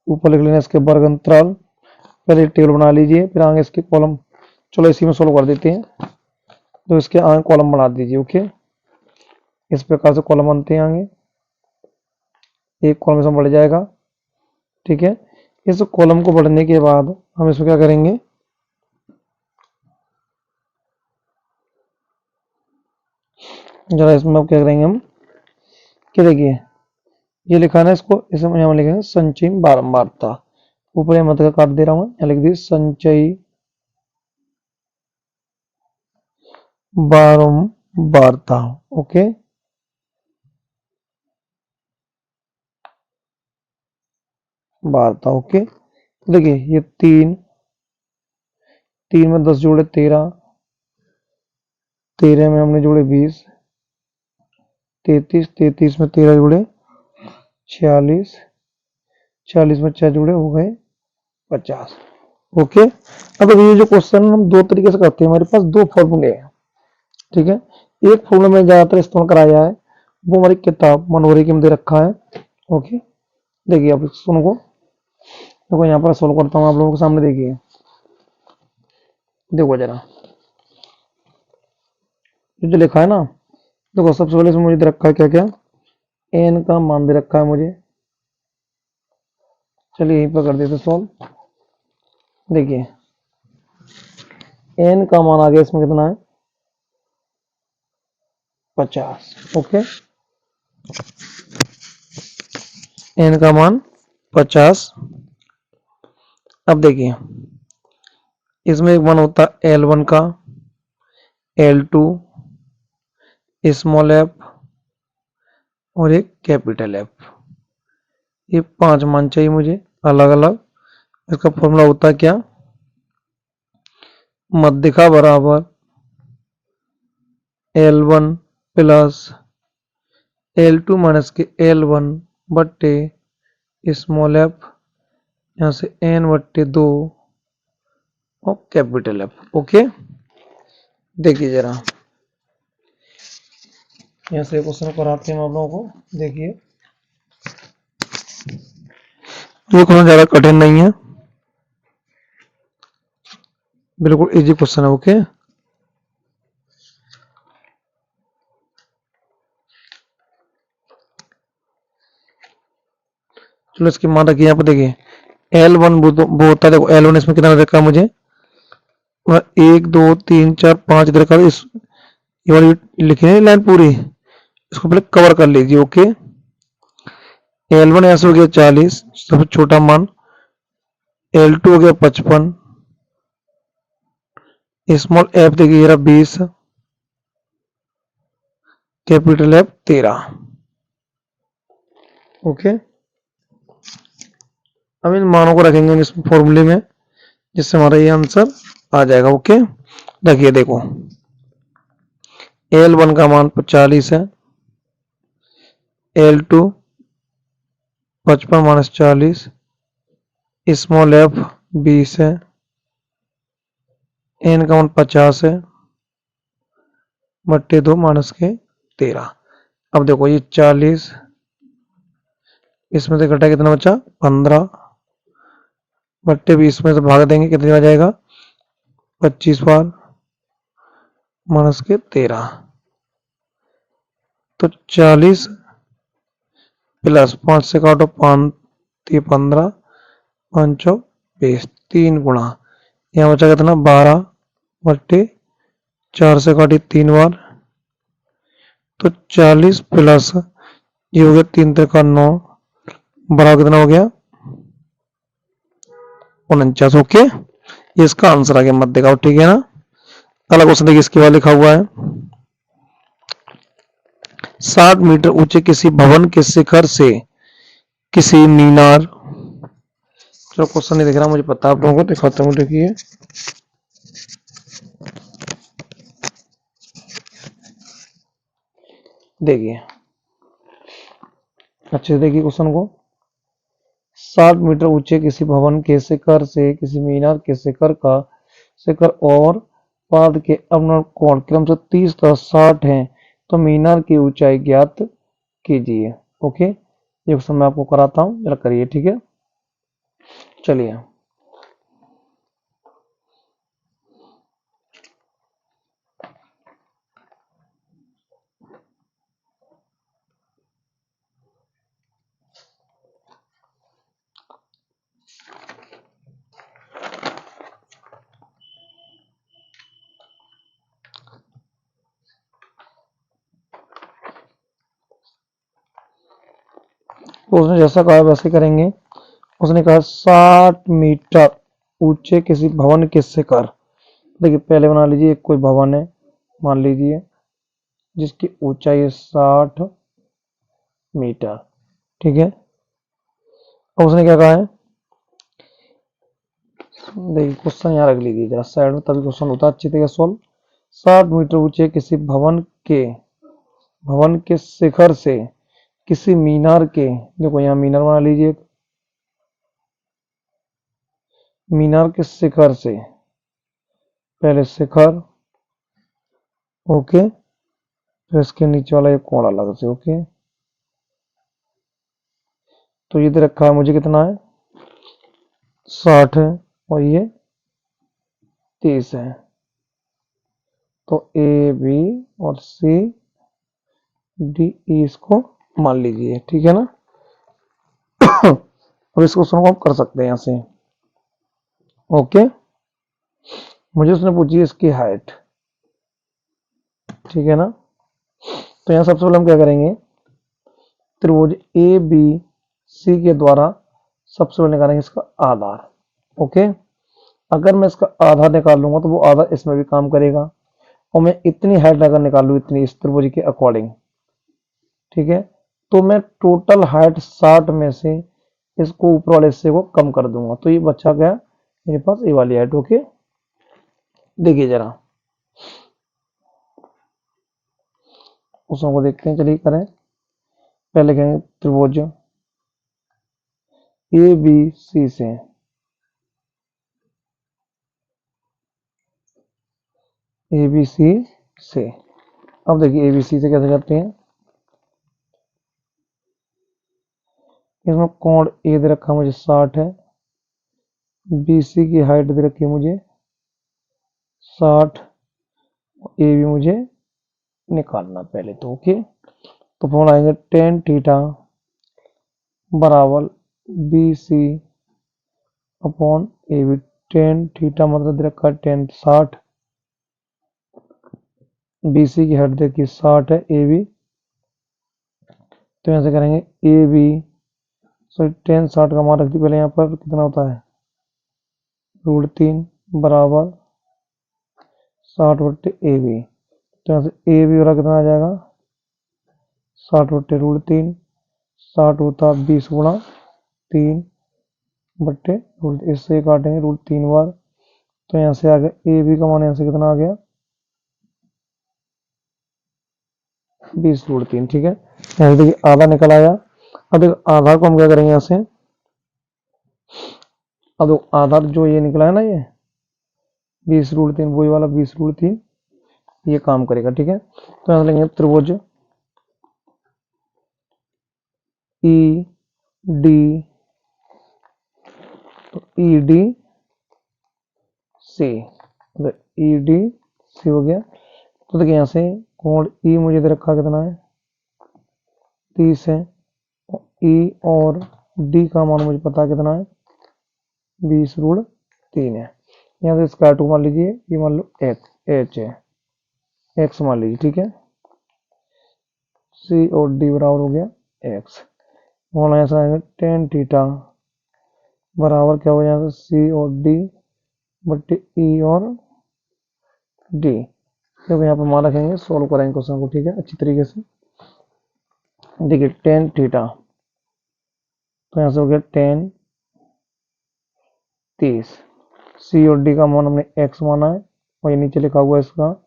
ऊपर लिख लेना इसके वर्ग अंतराल, पहले टेबल बना लीजिए, फिर आगे इसके कॉलम, चलो इसी में सॉल्व कर देते हैं। तो इसके आगे कॉलम बना दीजिए। ओके, इस प्रकार से कॉलम बनते हैं आगे, एक कॉलम इसमें बढ़ जाएगा। ठीक है, इस कॉलम को बढ़ने के बाद हम इसमें क्या करेंगे, जरा इसमें अब क्या करेंगे हम कि देखिए ये लिखा है ना इसको, इसे यहाँ लिखेंगे संचयी बारंबारता। ऊपर ये मत का काट दे रहा हूँ, यहाँ लिख दी संचयी बारंबारता। ओके, वार्ता। ओके, देखिए ये तीन, तीन में 10 जोड़े 13, 13 में हमने जोड़े 20, 33, 33 में 13 जोड़े 46, 40 में 6 जोड़े हो गए 50। ओके, अब ये जो क्वेश्चन हम दो तरीके से करते हैं, हमारे पास दो फॉर्मूले हैं। ठीक है, एक फॉर्मूला में ज्यादातर इस्तेमाल कराया है, वो हमारी किताब मनोहरी के में दे रखा है। ओके, देखिए आप सुनो को, देखो यहाँ पर सोल्व करता हूँ आप लोगों के सामने। देखिए, देखो जरा जो लिखा है ना, देखो सबसे पहले इसमें मुझे दे रखा है क्या क्या, एन का मान दे रखा है मुझे। चलिए यहीं पर कर देते सॉल्व। देखिए एन का मान आ गया इसमें कितना है, 50। ओके, एन का मान 50। अब देखिए इसमें एक मान होता है L1 का, L2, स्मॉल एफ और एक कैपिटल एफ। ये 5 मान चाहिए मुझे अलग अलग। इसका फॉर्मूला होता है क्या, मध्यिका बराबर L1 प्लस L2 माइनस के L1 बट्टे स्मॉल एफ, यहाँ से N बट्टे 2 और कैपिटल एफ। ओके, देखिए जरा यहाँ से क्वेश्चन कराते हैं हम आप लोगों को। देखिए ये क्वेश्चन ज्यादा कठिन नहीं है, बिल्कुल इजी क्वेश्चन है। ओके, चलो इसकी मान रखिए यहाँ पर। देखिए L1 वो होता है, देखो L1 इसमें कितना रखा है मुझे, 1 2 3 4 5 इधर का, इस ये वाली लिखी है लाइन पूरी, इसको पहले कवर कर लीजिए। ओके, L1 ऐसे हो गया 40 सबसे छोटा मान, L2 हो गया 55, स्मॉल एफ देखिए ये रहा 20, कैपिटल एफ 13। ओके, अब इन मानों को रखेंगे इस फॉर्मूले में, जिससे हमारा ये आंसर आ जाएगा। ओके, देखिए देखो L1 का मान 40 है, L2 55 माइनस 40, स्मॉल एफ 20 है, एन का मान 50 है बट्टे 2 माइनस के 13। अब देखो ये 40, इसमें से घटा कितना बचा 15 बट्टे 20 में से भाग देंगे कितने आ जाएगा 25 बार माइनस के 13। तो 40 प्लस 5 से काटो 5 15, 5 20, 3 गुणा, यहाँ बचा कितना 12 बट्टे 4 से काटी 3 बार, तो 40 प्लस ये हो गया 3 का 9, बराबर कितना हो गया 49। ओके, ये इसका आंसर आ गया मध्य का। ठीक है ना, अगला क्वेश्चन देखिए इसके बाद लिखा हुआ है 60 मीटर ऊंचे किसी भवन के शिखर से किसी मीनार, चलो क्वेश्चन नहीं दिख रहा मुझे पता, आप लोगों को दिखाता हूँ। देखिए देखिए अच्छे से देखिए क्वेश्चन को, 60 मीटर ऊंचे किसी भवन के शिखर से किसी मीनार के शिखर का शिखर और पाद के अवनर कोण क्रम से 30 तथा 60 है, तो मीनार की ऊंचाई ज्ञात कीजिए। ओके, ये क्वेश्चन मैं आपको कराता हूँ, जरा करिए। ठीक है, चलिए तो उसने जैसा कहा वैसे करेंगे। उसने कहा 60 मीटर ऊंचे किसी भवन के शिखर। देखिए पहले बना लीजिए, एक कोई भवन है मान लीजिए जिसकी ऊंचाई है 60 मीटर। ठीक है, अब उसने क्या कहा है, देखिए क्वेश्चन यहाँ रख लीजिए जरा साइड में, तभी क्वेश्चन होता है अच्छी तरह सॉल्व। 60 मीटर ऊंचे किसी भवन के शिखर से किसी मीनार के, देखो यहाँ मीनार बना लीजिए, मीनार के शिखर से, पहले शिखर, ओके, फिर इसके नीचे वाला एक कोण अलग से, ओके। तो ये दे रखा है मुझे कितना है, 60 है और ये 30 है। तो ए बी और सी डी ई इसको मान लीजिए, ठीक है ना। अब इस क्वेश्चन को हम कर सकते हैं यहाँ से, ओके। मुझे उसने पूछी इसकी हाइट, ठीक है ना। तो यहाँ सबसे पहले हम क्या करेंगे, त्रिभुज ए बी सी के द्वारा सबसे पहले निकालेंगे इसका आधार, ओके। अगर मैं इसका आधार निकाल लूंगा तो वो आधार इसमें भी काम करेगा, और मैं इतनी हाइट अगर निकालू इतनी इस त्रिभुज के अकॉर्डिंग, ठीक है, तो मैं टोटल हाइट 60 में से इसको ऊपर वाले हिस्से को कम कर दूंगा, तो ये बचा गया मेरे पास ये वाली हाइट, ओके। देखिए जरा उसको देखते हैं, चलिए करें। पहले कहेंगे त्रिभुज ए बी सी से अब देखिए ए बी सी से कैसे करते हैं। इसमें कोण ए दे रखा मुझे 60 है, बी सी की हाइट दे रखी है मुझे 60, ए बी मुझे निकालना पहले तो, ओके। तो फॉर्मूला आएंगे टेन थीटा बराबर B C upon A B. Tan theta मतलब दे रखा है 10 60, बी सी की हाइट देखिए 60 है, ए बी, तो यहाँ से करेंगे ए बी, सॉरी 10 60 का मान रख दी पहले, यहाँ पर कितना होता है √3 बराबर 60/ए बी। तो यहाँ से ए बी वाला कितना आ जाएगा 60/√3, 60 होता 20 गुणा 3/√3, इससे काटेंगे √3 बार। तो यहाँ से आ गया ए बी का मान, यहाँ से कितना आ गया 20/3, ठीक है। यहाँ से देखिए आधा निकल आया। अब देखो आधार को हम क्या करेंगे यहाँ से, अब देखो आधार जो ये निकला है ना, ये 20/3 वही वाला 20/3 ये काम करेगा, ठीक है। तो यहाँ लेंगे त्रिभुज ई डी, तो E D C, E D C हो गया। तो देखिए यहाँ से कोण ई मुझे दे रखा कितना है 30 है, ई और डी का मान मुझे पता कितना है 20/3 है। यहाँ से स्क्वायर टू मान लीजिए, ये मान लो एच है, एक्स मान लीजिए, ठीक है। सी और डी बराबर हो गया एक्स। वहाँ यहाँ से आएंगे टेन थीटा बराबर क्या हो, यहाँ से सी और डी बट्टे ई और डी, क्योंकि यहाँ पर मान रखेंगे, सोल्व करेंगे क्वेश्चन को, ठीक है, अच्छी तरीके से। देखिए टेन थीटा, तो यहाँ से हो गया 10 30, सी और डी का मान हमने एक्स माना है, और ये नीचे लिखा हुआ है इसका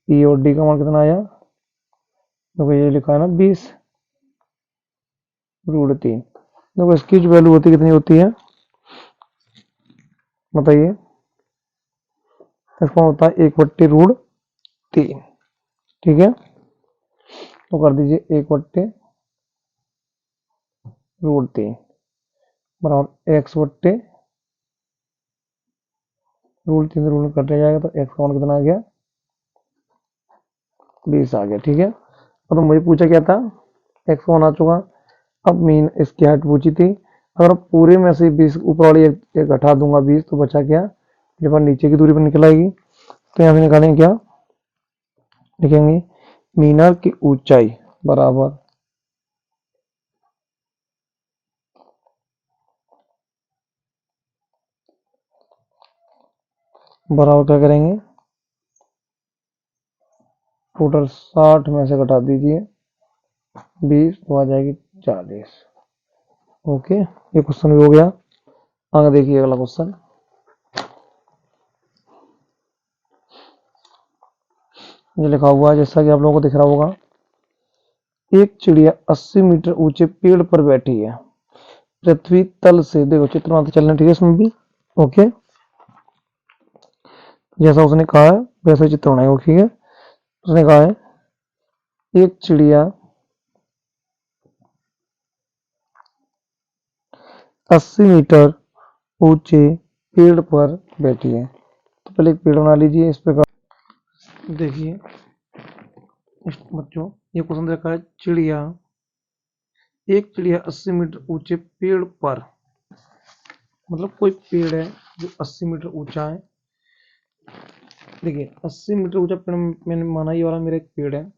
ई और डी का मान कितना आया, देखो ये लिखा है ना 20/3। देखो इसकी जो वैल्यू होती है कितनी होती है बताइए, इसका होता है 1/√3, ठीक है। तो कर दीजिए 1/√3 बराबर x/√3 रूल कट जाएगा, तो x का मान कितना आ गया 20 आ गया, ठीक है। और तो मुझे पूछा क्या था, x का मान आ चुका। अब मीन इसकी हाइट पूछी थी, अगर पूरे में से 20 ऊपर वाली एक घटा दूंगा 20, तो बचा क्या मेरे पास नीचे की दूरी पर निकल आएगी। तो यहाँ से निकालेंगे क्या, लिखेंगे मीनार की ऊंचाई बराबर बराबर क्या करेंगे, टोटल 60 में से घटा दीजिए 20 तो आ जाएगी 40। ओके, ये क्वेश्चन भी हो गया। आगे देखिए अगला क्वेश्चन। ये लिखा हुआ है जैसा कि आप लोगों को दिख रहा होगा, एक चिड़िया 80 मीटर ऊंचे पेड़ पर बैठी है, पृथ्वी तल से, देखो चित्र बनाते चलना, ठीक है इसमें भी। ओके, जैसा उसने कहा है वैसा चित्र बनाए, ठीक है। उसने कहा है एक चिड़िया 80 मीटर ऊंचे पेड़ पर बैठी है। तो पहले एक पेड़ बना लीजिए इस प्रकार। देखिए बच्चों, ये क्वेश्चन देखा है, एक चिड़िया 80 मीटर ऊंचे पेड़ पर, मतलब कोई पेड़ है जो 80 मीटर ऊंचा है। देखिए 80 मीटर ऊंचा पेड़ मैंने माना, ये वाला मेरा एक पेड़ है।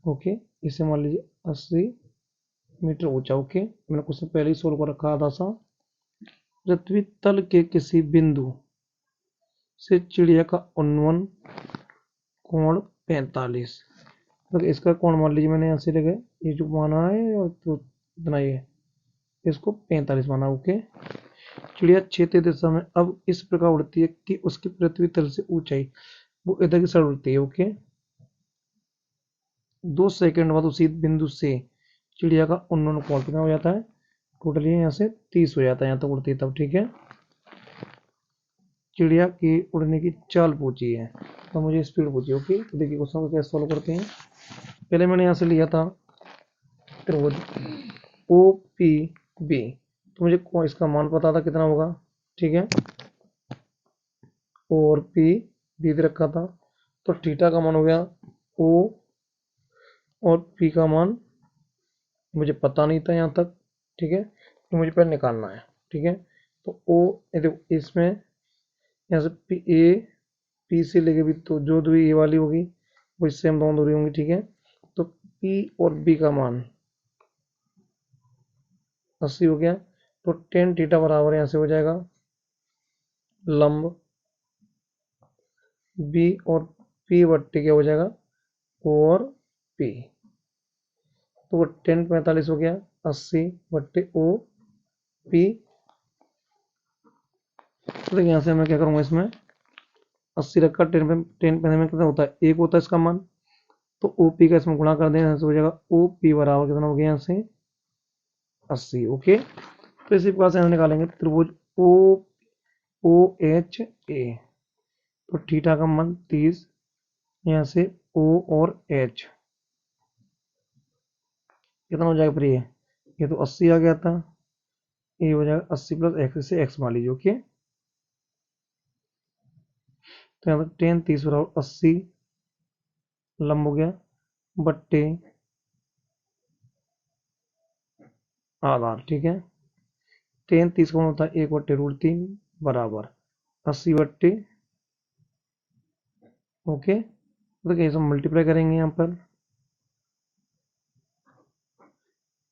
ओके, इसे मान लीजिए 80 मीटर ऊंचा। ओके, मैंने क्वेश्चन पहले ही सोल्व कर रखा था सा। पृथ्वी तल के किसी बिंदु से चिड़िया का उन्नयन कोण 45, तो इसका कोण मान लीजिए मैंने यहाँ से लगे, ये जो माना है और तो इतना ही है, इसको 45 माना। ओके, चिड़िया क्षेत्रीय दिशा में अब इस प्रकार उड़ती है कि उसकी पृथ्वी तल से ऊंचाई वो इधर की साइड उड़ती है। ओके, 2 सेकंड बाद उसी बिंदु से चिड़िया का उन्नयन कोण कितना हो जाता है, टोटली यहाँ से 30 हो जाता है, यहाँ तक उड़ती है तब। ठीक है, चिड़िया की उड़ने की चाल पूछी है, तो मुझे स्पीड पूछी। ओके, तो देखिए क्वेश्चन को कैसे सॉल्व करते हैं। पहले मैंने यहाँ से लिया था त्रिभुज ओ पी बी, तो मुझे इसका मान पता था कितना होगा। ठीक है, ओ और पी बी दे रखा था, तो थीटा का मान हो गया ओ और पी का मान मुझे पता नहीं था यहाँ तक। ठीक है, तो मुझे पहले निकालना है। ठीक है, तो ओ, इसमें यहाँ से पी से लेके भी, तो जो दूरी ए वाली होगी वो इससे हम दोनों दूरी होंगी। ठीक है, तो पी और बी का मान 80 हो गया, तो टेन थीटा बराबर यहाँ से हो जाएगा लंब बी और पी बट्टे क्या हो जाएगा और पी, तो वो 10 45 हो गया, 80 बट्टे ओ पी। तो यहाँ से मैं क्या करूँगा, इसमें 80 रखा, 10 पैसे में कितना होता है, एक होता है इसका मान, तो ओ पी का इसमें गुणा कर दें, यहाँ से हो जाएगा ओ पी बराबर कितना हो गया यहाँ से 80। ओके, तो इसी प्रकार से हम निकालेंगे त्रिभुज ओ ओ एच ए, तो थीटा का मान 30, यहाँ से ओ और एच कितना हो जाएगा, प्रिय ये तो 80 आ गया था, ये हो जाएगा 80 प्लस एक्स से एक्स मान लीजिए। ओके, तो यहाँ पर 10 30 बराबर 80 लंब हो गया बट्टे आधार। ठीक है, 10 30 कौन होता है 1/√3 बराबर 80 बट्टे। ओके, तो कैसे मल्टीप्लाई करेंगे यहाँ पर,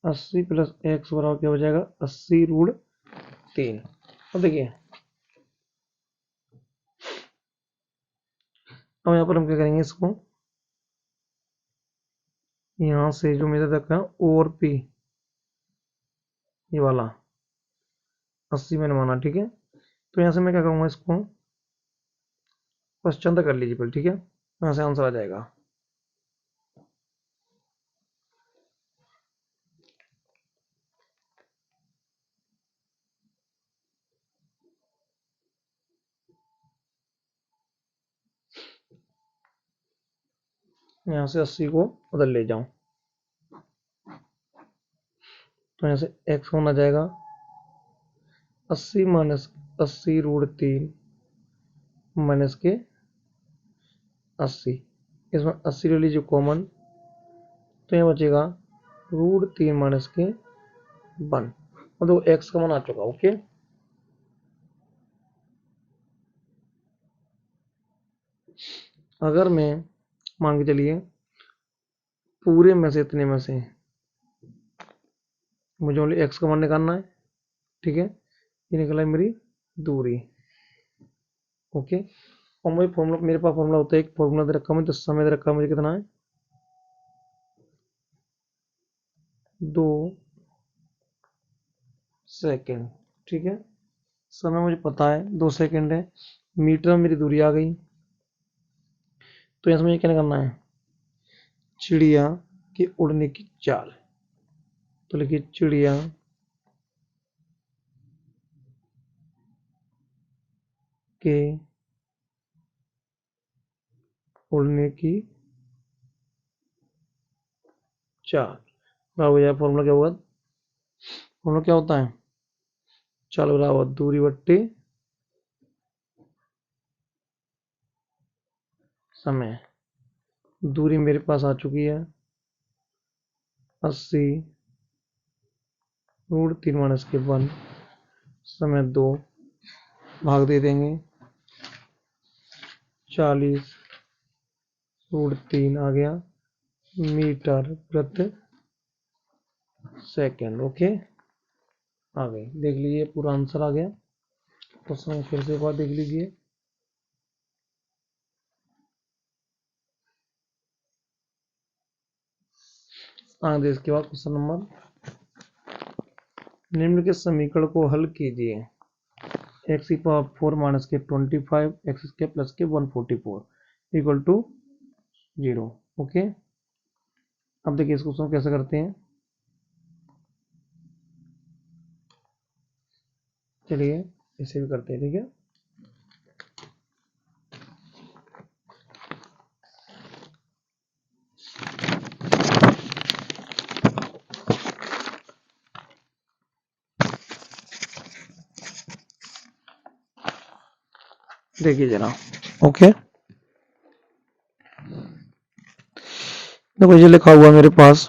80 प्लस एक्स बराबर क्या हो जाएगा 80√3। अब देखिए, अब यहाँ पर हम क्या करेंगे, इसको यहाँ से जो मेरा रखा है ओ और पी, ये वाला 80 मैंने माना। ठीक है, तो यहाँ से मैं क्या करूँगा, इसको क्वेश्चन तक कर लीजिए पहले। ठीक है, यहाँ से आंसर आ जाएगा। यहाँ से 80 को उधर ले जाऊं, तो यहाँ से एक्स होना जाएगा 80 माइनस 80√3 माइनस के 80, इसमें 80 ले लीजिए कॉमन, तो यहाँ बचेगा √3 माइनस के 1, और देखो एक्स का मान आ चुका। ओके, अगर मैं मान के चलिए पूरे में से इतने में से मुझे ओनली एक्स का मान निकालना है। ठीक है, ये निकला है मेरी दूरी। ओके, फॉर्मूला मेरे पास फॉर्मूला होता है, एक फॉर्मूला दे रखा है, तो समय दे रखा है मुझे कितना है 2 सेकेंड। ठीक है, समय मुझे पता है 2 सेकेंड है, मीटर में मेरी दूरी आ गई। तो यहाँ से मुझे क्या करना है, चिड़िया के उड़ने की चाल। तो लिखिए चिड़िया के उड़ने की चाल बराबर यार फॉर्मूला क्या होगा, फॉर्मूला क्या होता है, चाल बराबर दूरी बट्टे समय। दूरी मेरे पास आ चुकी है 80 रूट 3 माइनस के 1, समय 2 भाग दे देंगे 40 रूट 3 आ गया मीटर प्रति सेकेंड। ओके, आ गई, देख लीजिए पूरा आंसर आ गया। क्वेश्चन फिर से एक बार देख लीजिए। आगे इसके बाद क्वेश्चन नंबर, निम्न के समीकरण को हल कीजिए। एक्स की पावर 4 माइनस के 25 एक्स के प्लस के 144 इक्वल टू 0। ओके, अब देखिए इस क्वेश्चन कैसे करते हैं। चलिए इसे भी करते हैं। ठीक है, देखिए जरा। ओके, देखो ये लिखा हुआ मेरे पास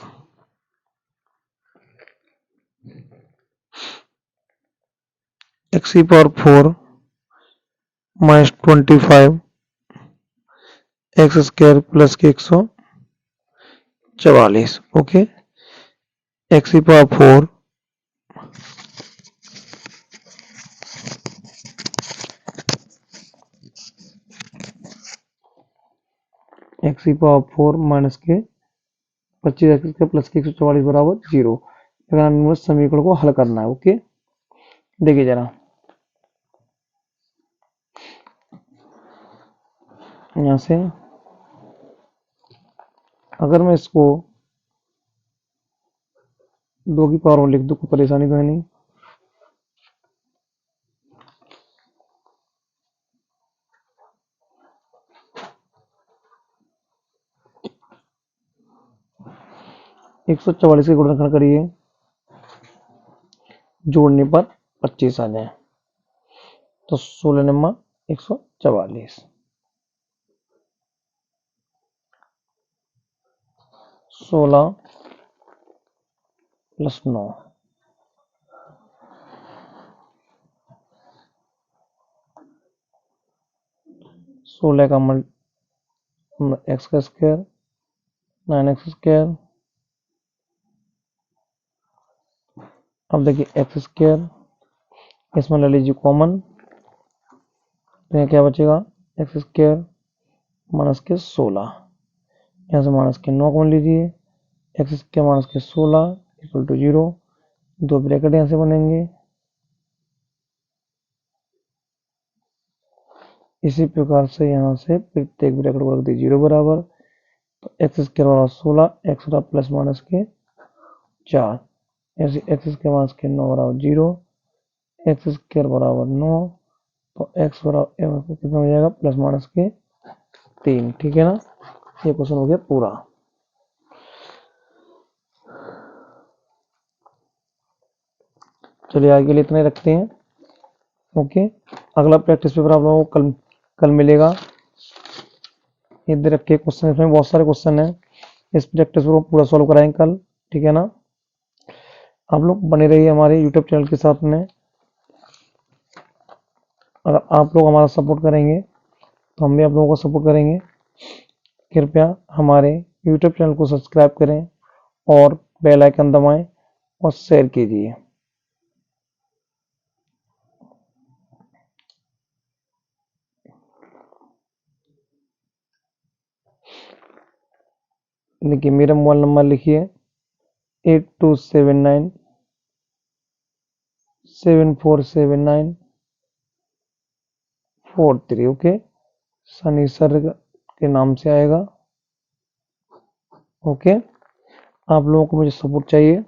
एक्स की power 4 minus 25 x square plus के 144। ओके, एक्स की पावर 4 एक्स की पावर 4 माइनस के 25 एक्स के प्लस के 144 बराबर 0। समीकरण को हल करना है। ओके, देखिए जरा, यहां से अगर मैं इसको 2 की पावर में लिख दूं कोई परेशानी तो है नहीं। एक 144 के गुणनखंड करिए, जोड़ने पर 25 आ जाए तो 16 नंबर 144, 16 प्लस 9 16 का एक्स का स्क्वायर 9x स्क्वायर। अब देखिए एक्स स्क्वायर इसमें ले लीजिए कॉमन, तो यहाँ क्या बचेगा एक्स स्क्वायर माइनस के 16, यहाँ से माइनस के 9 कॉमन लीजिए, एक्स स्क्वायर माइनस के 16 इक्वल टू 0, 2 ब्रैकेट यहाँ से बनेंगे। इसी प्रकार से यहाँ से प्रत्येक ब्रैकेट को रख दी 0 बराबर, तो एक्स स्क्वायर बराबर 16 एक्स प्लस माइनस के 4, ऐसे एक्स स्क्वायर माइनस के 9 बराबर 0, एक्स स्क्वायर बराबर 9, तो एक्स बराबर कितना हो जाएगा प्लस माइनस के 3। ठीक है ना, ये क्वेश्चन हो गया पूरा। चलिए आगे के लिए इतने रखते हैं। ओके, अगला प्रैक्टिस पेपर आप लोगों को कल मिलेगा। ये दे रखे क्वेश्चन, इसमें बहुत सारे क्वेश्चन हैं, इस प्रैक्टिस पेपर को पूरा सॉल्व कराएंगे कल। ठीक है ना, आप लोग बने रहिए हमारे यूट्यूब चैनल के साथ में। अगर आप लोग हमारा सपोर्ट करेंगे तो हम भी आप लोगों को सपोर्ट करेंगे। कृपया हमारे यूट्यूब चैनल को सब्सक्राइब करें और बेल आइकन दबाएं और शेयर कीजिए। देखिए मेरा मोबाइल नंबर लिखिए 8279 747943। ओके, सनी सर के नाम से आएगा। ओके, आप लोगों को मुझे सपोर्ट चाहिए।